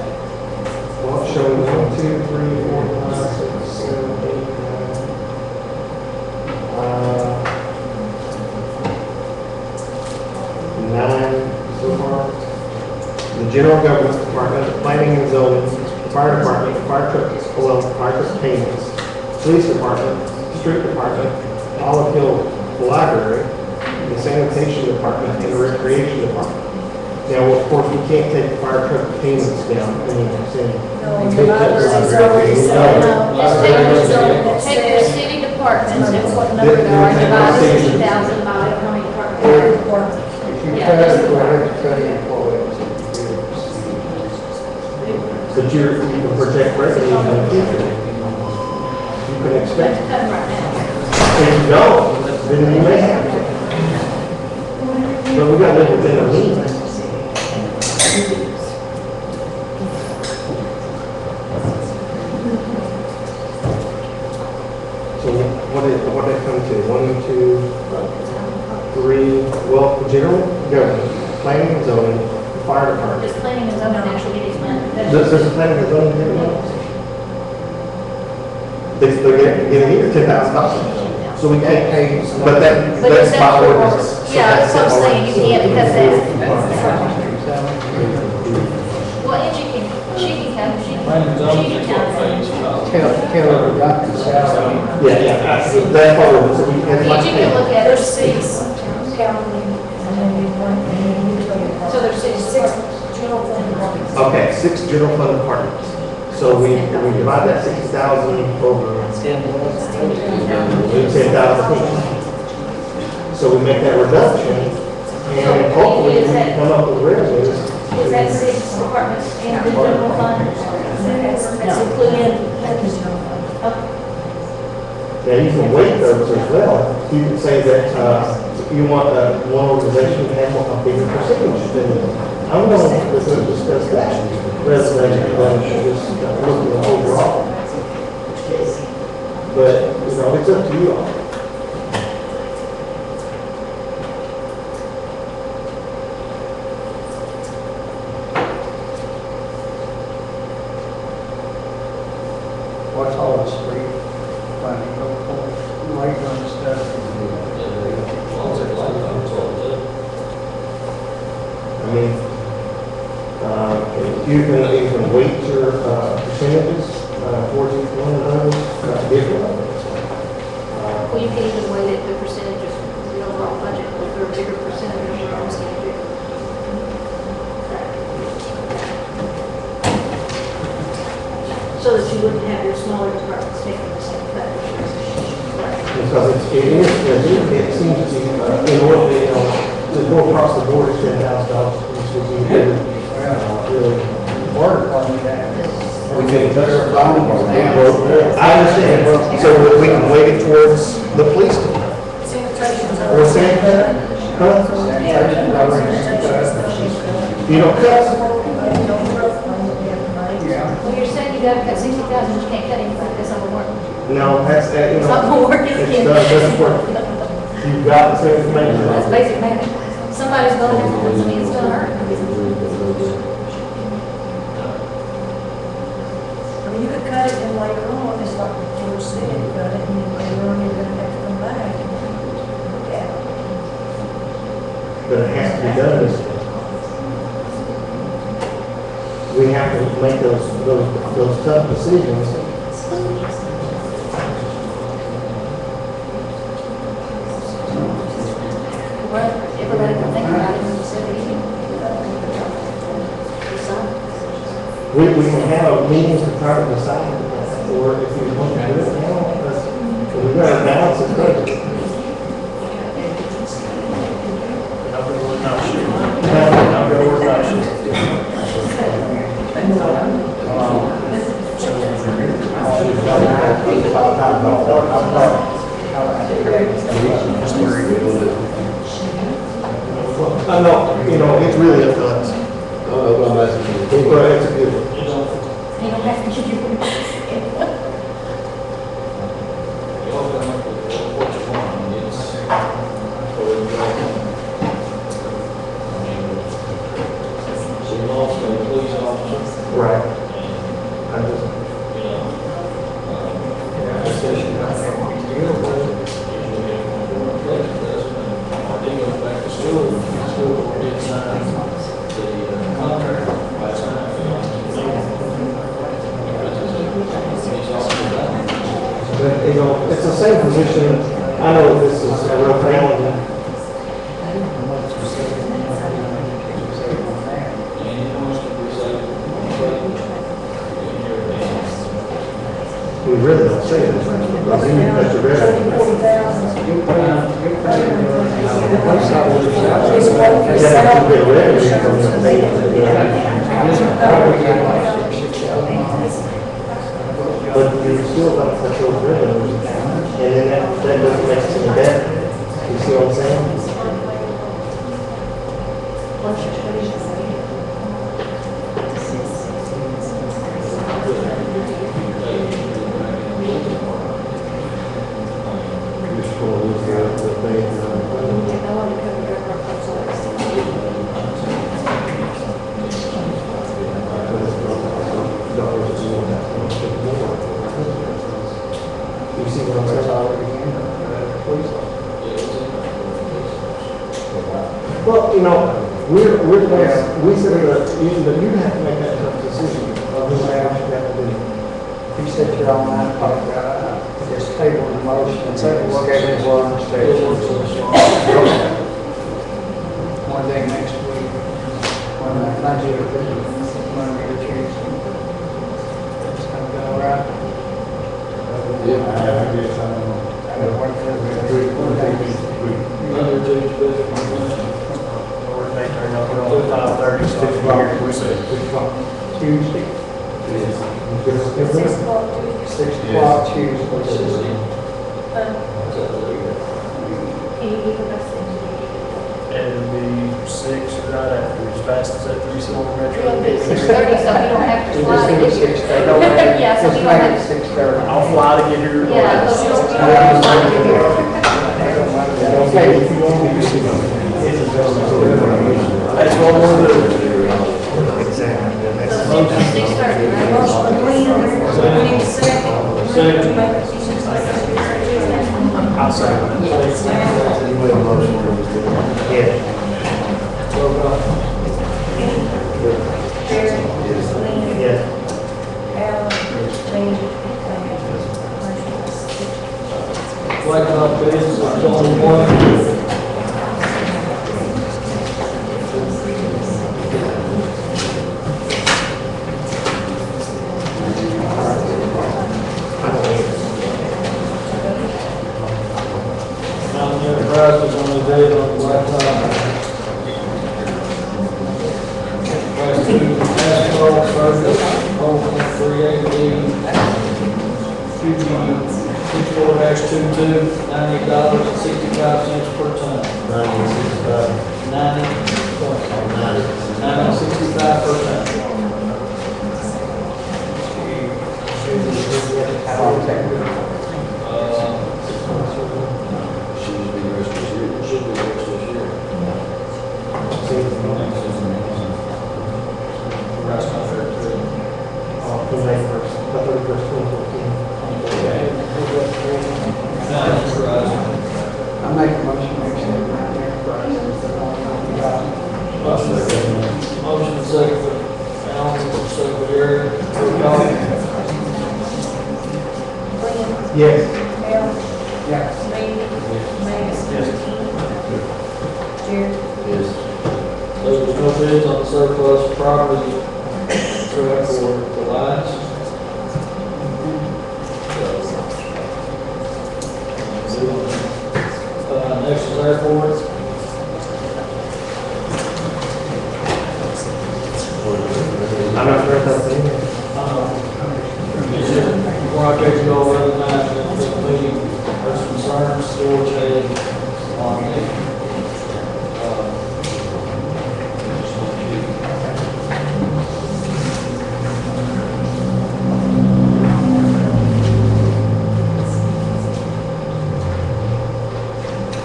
Well, it's showing 1, 2, 3, 4, 5, 6, 7, 8, 9 so far. The general government department, the planning and zoning, the fire department, the fire truck payments, police department, street department, Olive Hill Library, the sanitation department, and the recreation department. Now, of course, we can't take the fire truck payments down any percent. No, the library's already set up. Just take your city departments and what number they are, divide 60,000 by how many departments. If you cut it, we'll have to cut employees. But you can project revenue in the future. You can Let's expect. cut them right now. If you don't, then you may have to. But we got to live within our means. So what did that come to? 1, 2, 3, well, the general government, planning and zoning, the fire department. Just planning and zoning actually get money. Does the planning and zoning get money? They're getting here $10,000. So we can't pay, but that's by ordinance. So Yeah, that's what I'm saying, you can't because that's. Well, and she can count, she Planning and zoning can is count. what pays costs. Tell her about the salary. Yeah, that's by ordinance. So we can't. You can look at There's it. 6 counting, and then we want, So there's 6 6 general fund departments. Okay, 6 general fund departments. So we divide that 60,000 over 10,000 each. So we make that reduction, and hopefully we can come up with revenues. Is that 6 departments in the general fund? That's including. Now, you can weight those as well. You can say that you want one organization to have a bigger percentage than, I'm going to discuss that rather than just looking overall. But, it's up to you all. What's all the street planning, light and stuff? I mean, you can weight your percentages towards each one of those differently. Well, you can even weight it the percentage of the overall budget, if they're a bigger percentage of your own standard. So that you wouldn't have your smaller departments taking the same cut. Because it seems to be, in order to go across the board, it's $10,000, which would be really. Water department, that. We can touch our phone or now. I understand, so that we can weight it towards the police department. Or sanitation, huh? You don't cut? Well, you're saying you gotta cut 60,000, you can't cut anything, that's not gonna work. No, that's, It's not gonna work, is It it? doesn't work. You've got the same information. That's basic math. Somebody's gonna have to put some, it's gonna hurt. I mean, you could cut it and later on, it's like George said, cut it and then later on, you're gonna have to come back and look at it. But it has to be done this way. We have to make those tough decisions. We can have meetings to try to decide, or if you want to do it now, we've got to balance it. I'll go with night shift. I'll go with night shift. I know, you know, it's really up to us. Right, it's a good one. You don't have to give you. So you lost a police officer, Right. I just, I think goes back to school, school did sign the contract last night. but, you know, it's the same position. I know this is a real challenge. We really don't say this, because then you cut your revenue. Yeah, you get revenue from the but you still got to cut those revenues, and then that doesn't make sense in debt. You see what I'm saying? You're just going to lose the thing. You see what I'm saying? Well, you know, we said that you have to make that tough decision of who you have to do. You said you're on that, just table the motion, and schedule one, one day next week, when the budget is Monday or Tuesday. It's gonna go all right. Another Tuesday. Or they turn up around 5:30, so we say. Tuesday, 6 o'clock Tuesday. And it'll be 6 right after, as fast as that 3-4 metro. We'll do 6:30, so we don't have to fly to Just get do here. 6:30. Yeah, so we Just don't make it have to. 6:30. I'll fly to get here. Yeah, because we don't fly to get here. That's what we'll do. So 6:30, right? I'll say. Blacktop bids, there's only one. Mountain Enterprises only bid on the blacktop. Class 2 asphalt surface, 0.380, QG 64-22, $90.65 per ton. 90.65 per ton. Should be rest this year. Price contract three. I make a motion to accept Mountain Enterprises. Motion second for Alan, second for Eric. Roll call. Yes. Yes. There was no bids on the surplus property truck for the lines. Next is airport. I'm not sure if that's in here. Project you all recognize that typically there's concerns, storage head on it.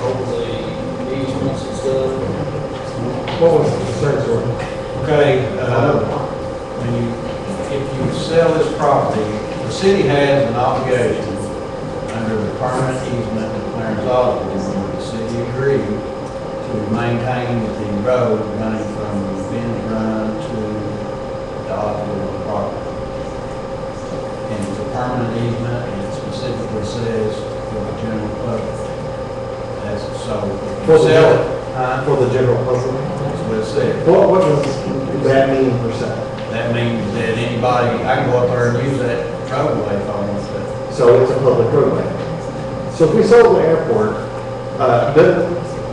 Hopefully easements and stuff. What was the concern, sir? Okay, if you sell this property, the city has an obligation under the permanent easement of Clarence Osborne, where the city agreed to maintain the road running from Ben's Run to the Osborne property. And it's a permanent easement, and it specifically says for the general public. That's so. If you sell it, For the general public? that's what it says. What does that mean per se? That means that anybody, I can go up there and use that roadway if I want to. So it's a public roadway. So if we sold the airport, the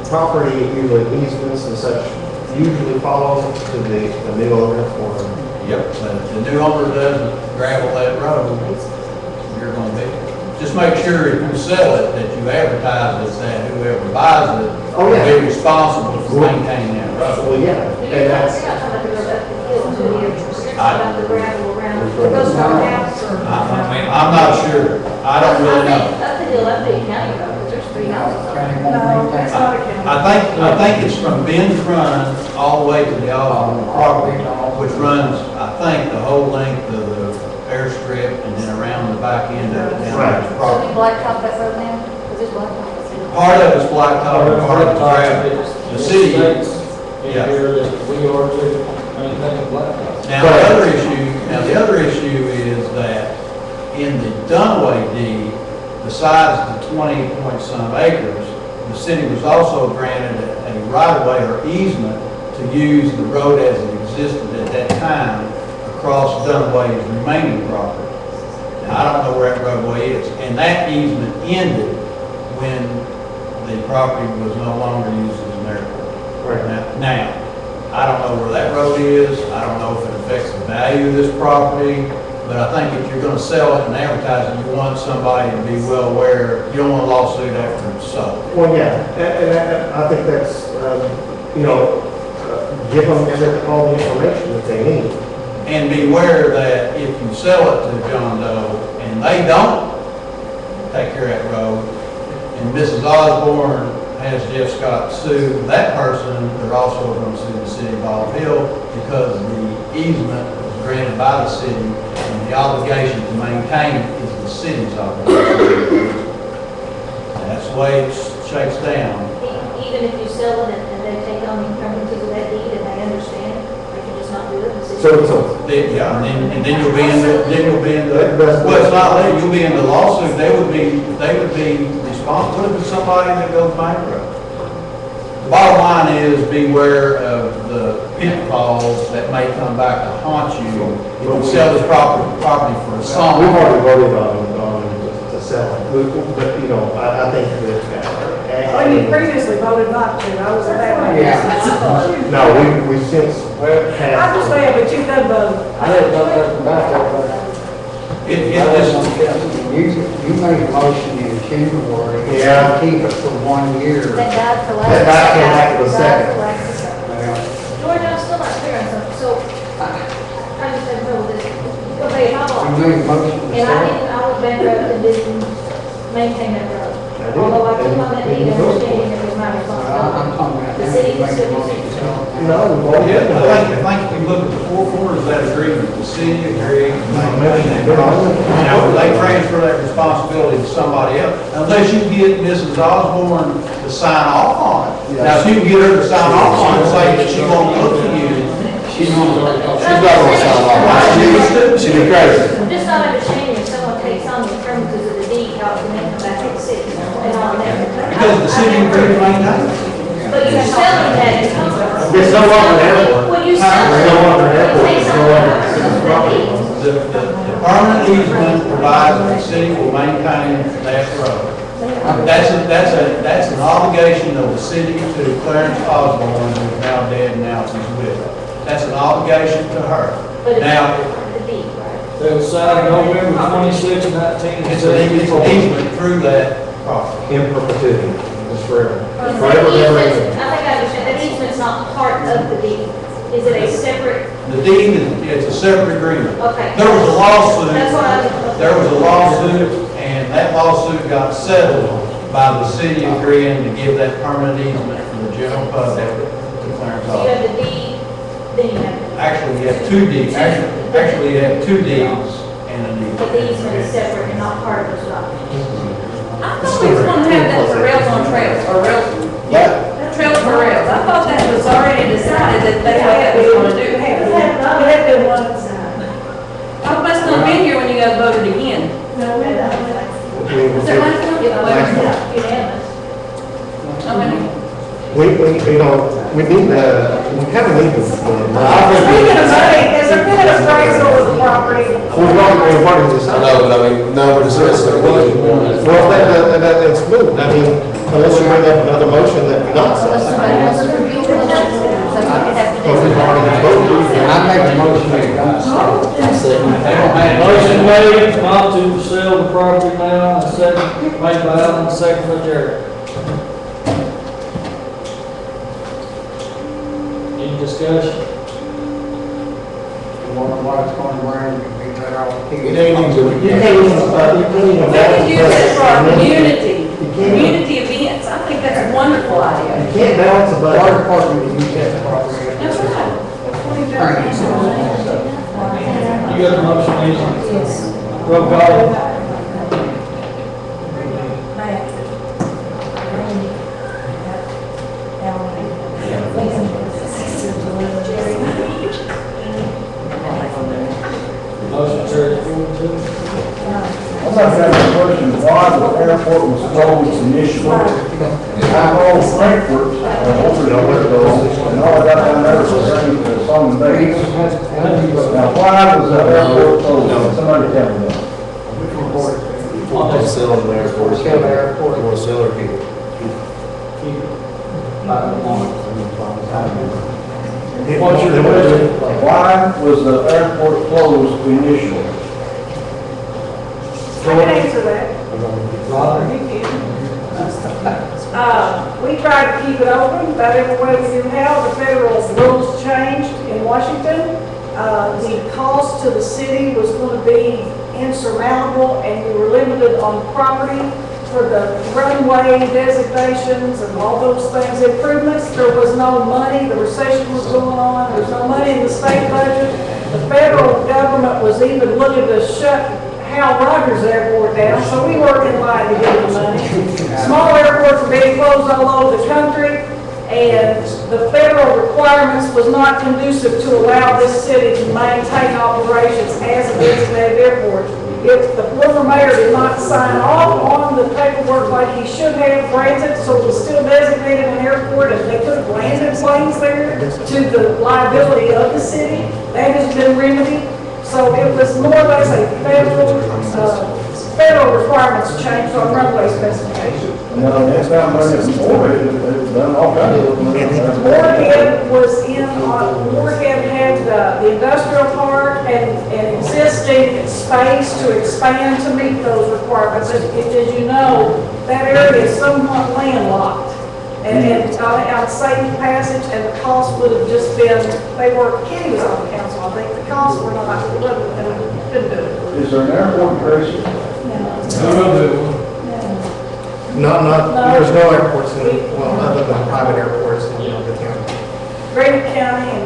property, usually easements and such, usually follow to the new owner or? Yep, so if the new owner doesn't gravel that road, you're gonna be, just make sure if you sell it, that you advertise it, that whoever buys it Oh, yeah. will be responsible for maintaining that road. Well, yeah, and that's, I'm not sure, I don't really know. Up the hill, up the county road, because there's 3 houses on County it. won't maintain it. It's not a county. I think it's from Ben's Run all the way to the Osborne property, which runs, I think, the whole length of the airstrip and then around the back end of it down to the So we property. blacktop that road now? Because there's blacktop. Part of it's blacktop and part of it's gravel. The city, States in Yeah. here that we are to maintain blacktop. now the other issue is that in the Dunaway deed, besides the 20-point-some acres, the city was also granted a right-of-way or easement to use the road as it existed at that time across Dunaway's remaining property. Now, I don't know where that roadway is, and that easement ended when the property was no longer used as an airport. Now, I don't know where that road is, I don't know if it affects the value of this property, but I think if you're gonna sell it and advertise it, you want somebody to be well aware, you don't want a lawsuit after it's sold. well, yeah, and I think that's, give them all the information that they need. And beware that if you sell it to John Doe and they don't take care of that road, and Mrs. Osborne has Jeff Scott sue that person, they're also going to sue the city of Olive Hill because the easement was granted by the city and the obligation to maintain it is the city's obligation. That's the way it shakes down. Even if you sell it and they take on the encumbrances of that deed and they understand, they can just not do it. So, Yeah, and then you'll be in the, well, it's not that, you'll be in the lawsuit, they would be responsible if it's somebody that goes bankrupt. The bottom line is beware of the pitfalls that may come back to haunt you if you sell this property for a song. we've already voted on to sell it, but, I think that. Well, you previously voted not to, I was at that one. Yeah. No, we since I understand, but you done both. I didn't know nothing about that, but It just, you made a motion in January. Yeah. To keep it for 1 year. That died for lack That of died for lack of a Died second. for lack of a second. Well, George, I'm still not clear on something, so, I just didn't know this. Okay, if I you lost, made a motion to and sell it. I was bankrupt and didn't maintain that road. I did. Although I put on that And deed, you voted for understanding it. it was my I'm responsibility. talking about The now, city you can made a still motion to sell it. No, we've already yeah, done I that. think if you look at the four corners of that agreement, the city agreed to maintain that property. Now, will they transfer that responsibility to somebody else? Unless you get Mrs. Osborne to sign off on it. Now, if you can get her to sign off on it, say that she won't look to you. She's not gonna sign off. She'd be crazy. I'm just not understanding if someone takes on the premises of the deed, how it can then come back to the city and all that. Because the city agreed to maintain it. But you're selling that encumbrance. It's no longer an airport. When you sell It's it, no longer an airport, it takes it's no on longer the city property. The permanent easement provides that the city will maintain that road. That's an obligation of the city to Clarence Osborne, who's now dead and now she's with. That's an obligation to her. But it's Now, the deed, right? They was signed November 26, 1974. it's an easement through that property. In perpetuity, it's forever. That Forever, never, easement, ever. I think I understand, that easement's not part of the deed. Is it a separate, The deed, it's a separate agreement. okay. There was a lawsuit. That's what I. There was a lawsuit, and that lawsuit got settled by the city agreeing to give that permanent easement for the general public to Clarence So you have Osborne. the deed, then you have the. Actually, you have two deeds, actually, you have two deeds and a deed. But the easement is separate and not part of this document. I thought we was gonna have that for rails on trails, or rails, trails for rails. I thought that was already decided that that's what that was gonna do. I must not been here when you guys voted again. Was there last time? Unanimous. I mean, We need, we kind of need this. Speaking of money, has there been an appraisal of the property? We've already decided. No, but I mean, no, we're discussing. Well, that's moved. I mean, unless you bring up another motion that we not sell. Well, we've already voted. I make a motion that God Motion made, not to sell the property now, and second, made by Alan, second by Jared. Any discussion? It ain't easy. You can't even, we can use it for our community events. I think that's a wonderful idea. You can't balance a budget. That's right. You got the motion, Lisa? Yes. Roll call. Motion carried 4-2. I'm not having a question, why the airport was closed initially. I know Frankfurt, over and all I got down there was some days. Now, why was the airport closed? Somebody tell me that. Want to sell the airport. Sell the airport. You want to sell or keep it? What's your question? Why was the airport closed initially? I can answer that. We tried to keep it open about every way we knew how. The federal rules changed in Washington. The cost to the city was going to be insurmountable, and we were limited on property for the runway designations and all those things, improvements. There was no money. The recession was going on. There was no money in the state budget. The federal government was even looking to shut Hal Rogers Airport down, so we weren't in line to get the money. Small airports were being closed all over the country, and the federal requirements was not conducive to allow this city to maintain operations as a designated airport. If the former mayor did not sign off on the paperwork like he should have, granted, so it was still designated an airport, and they could have landed planes there to the liability of the city, that has been remedied. So it was more or less a federal requirements changed on runway specifications. No, that's not money for it. It's done all kinds of. Moorhead was in, Moorhead had the industrial park and existing space to expand to meet those requirements. As you know, that area is somewhat landlocked. And out Satan Passage, and the cost would have just been, Kenny was on the council, I think, the costs were not, couldn't do it. Is there an airport person? There's no airports in, well, other than private airports in the county. Grant County and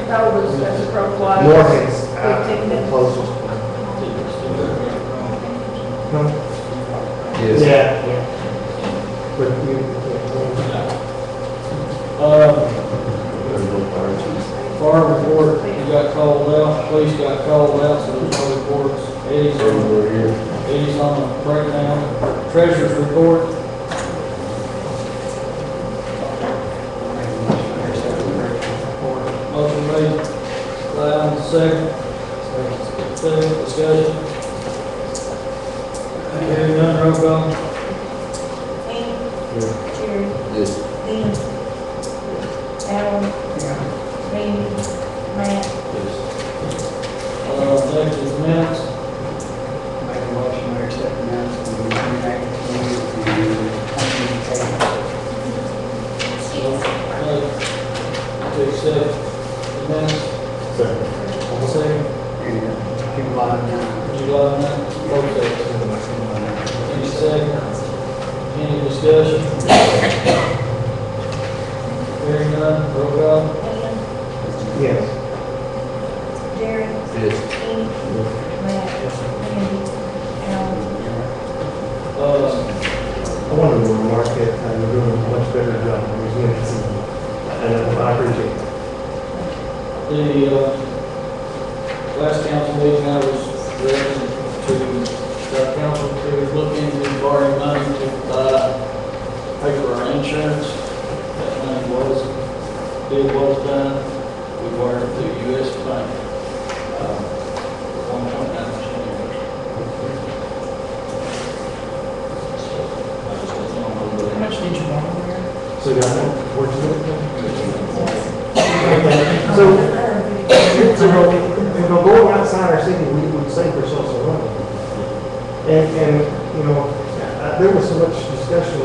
Canova's, as a crow flies. Moorhead's 15 minutes. closest. Yes. Yeah. Fire report, you got called out, police got called out, so there's no reports. Eddie's on the breakdown. Treasurer's report. Jerry, Yes. Dean, Alan, Randy, Matt. Next is minutes. Make a motion to accept the minutes from the 28th, 20th, To accept the minutes. Second. All second. and July 9th. July 9th, both sections. Any second? Any discussion? Hearing none, roll call. Ian, Yes. Jerry, Yes. Dean, Matt, Randy, Alan. I wanted to remark that you're doing a much better job on these minutes, and I appreciate it. The last council meeting, I was ready to, the council to look into borrowing money to pay for our insurance. That money deal was done. We borrowed through U.S. Bank. 1.9%. How much did you borrow there? So you got that? Where'd you get it? So, if we're going outside our city, we would save ourselves some money. And, you know, there was so much discussion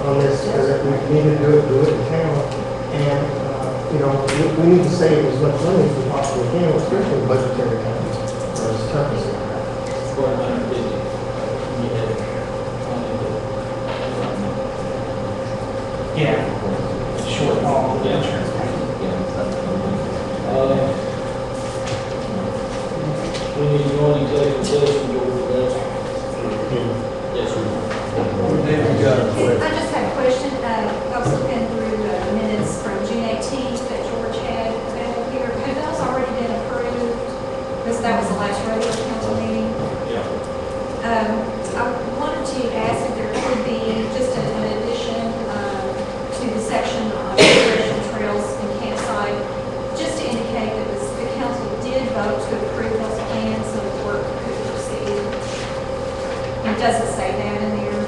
on this, that we need to do it in town. And, you know, we need to save as much money as we possibly can, especially in budgetary times, or as tough as it is. Yeah. Short haul insurance. We need to go in executive session, George, for that. Yes, sir. I just had a question. I was looking through the minutes from June 18th that George had available here. Have those already been approved? Because that was the last regular council meeting. Yeah. I wanted to ask if there could be just an addition to the section on recreational trails and campsite, just to indicate that the council did vote to approve those plans so the work could proceed. It doesn't say that in there.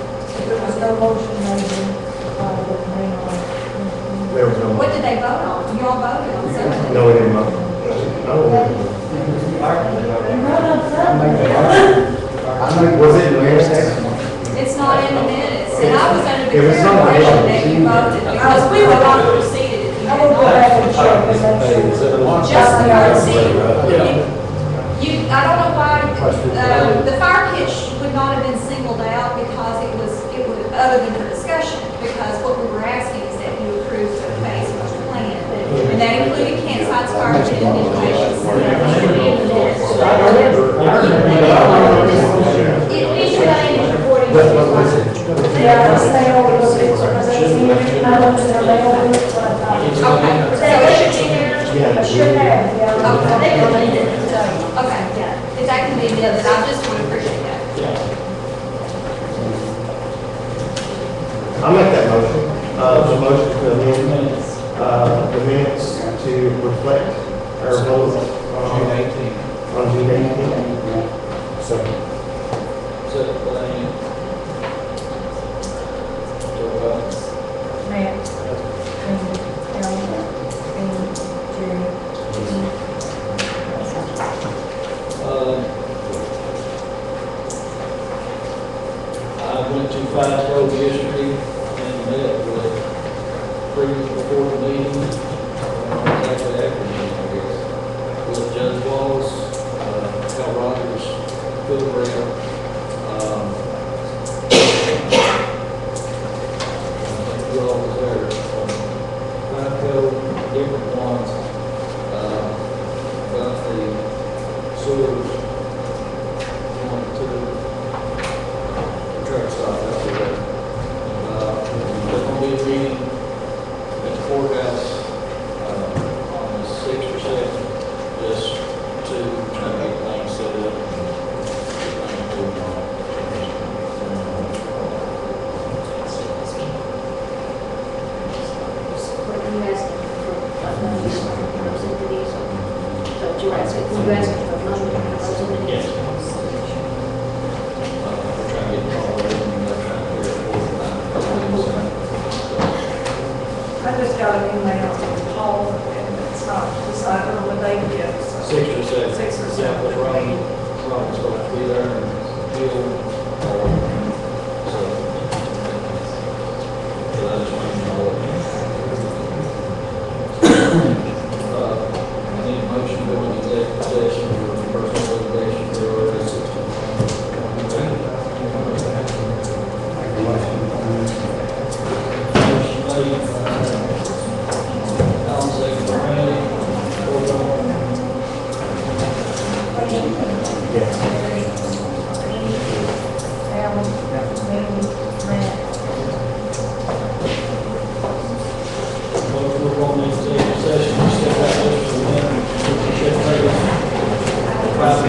There was no motion made in, the main one. There was no. What did they vote on? You all voted on something? No, we didn't. No, was it in the mayor's section? It's not in the minutes, and I was under the It was clear not. impression that you voted, because we would not have proceeded if you I had will go not. back and check and make sure. Just the you, I don't know why, the fire pitch would not have been singled out because it would, other than for discussion, because what we were asking is that you approve the phase one plan. And that included campsites, fire pit, and education. Yeah, I stay over those bits, because I see, I went to their mail, but Okay, so it should be there? I should have, yeah. Okay, yeah, if that can be amended, I just would appreciate that. I'll make that motion. The motion to amend, the minutes to reflect our vote June 18th. on June 18th. Second. Second, Blaine. Matt, Randy, Alan, Dean, Jerry, Dean. I went to Fine Cove yesterday and met with Freeman before the meeting, exactly after the meeting, I guess, with Judge Wallace, Cal Rogers, Phil Brown. You all was there. Fine Cove, different ones, about the sewers, one, two, truck stop after that. There's gonna be a meeting at the courthouse, on the 6th or 7th, just to try to get things set up. Get things moving on. What you asking for, money from those entities? So you asking for money from those entities? Yes. We're trying to get all ready, and they're trying to figure out what we're I just got an email from Paul, and it's not decided on the date yet. So 6 or 7. 6 or 7. Yeah, but Ron's going to be there and he'll, so I just want to know. I need a motion to go into executive session for personal litigation for RS 61. Motion made. Alan second, Randy. Roll call. Alan, Randy, Matt. We're going into executive session, we step back up to the minute, check later. 5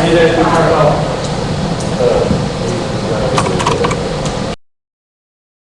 Yeah.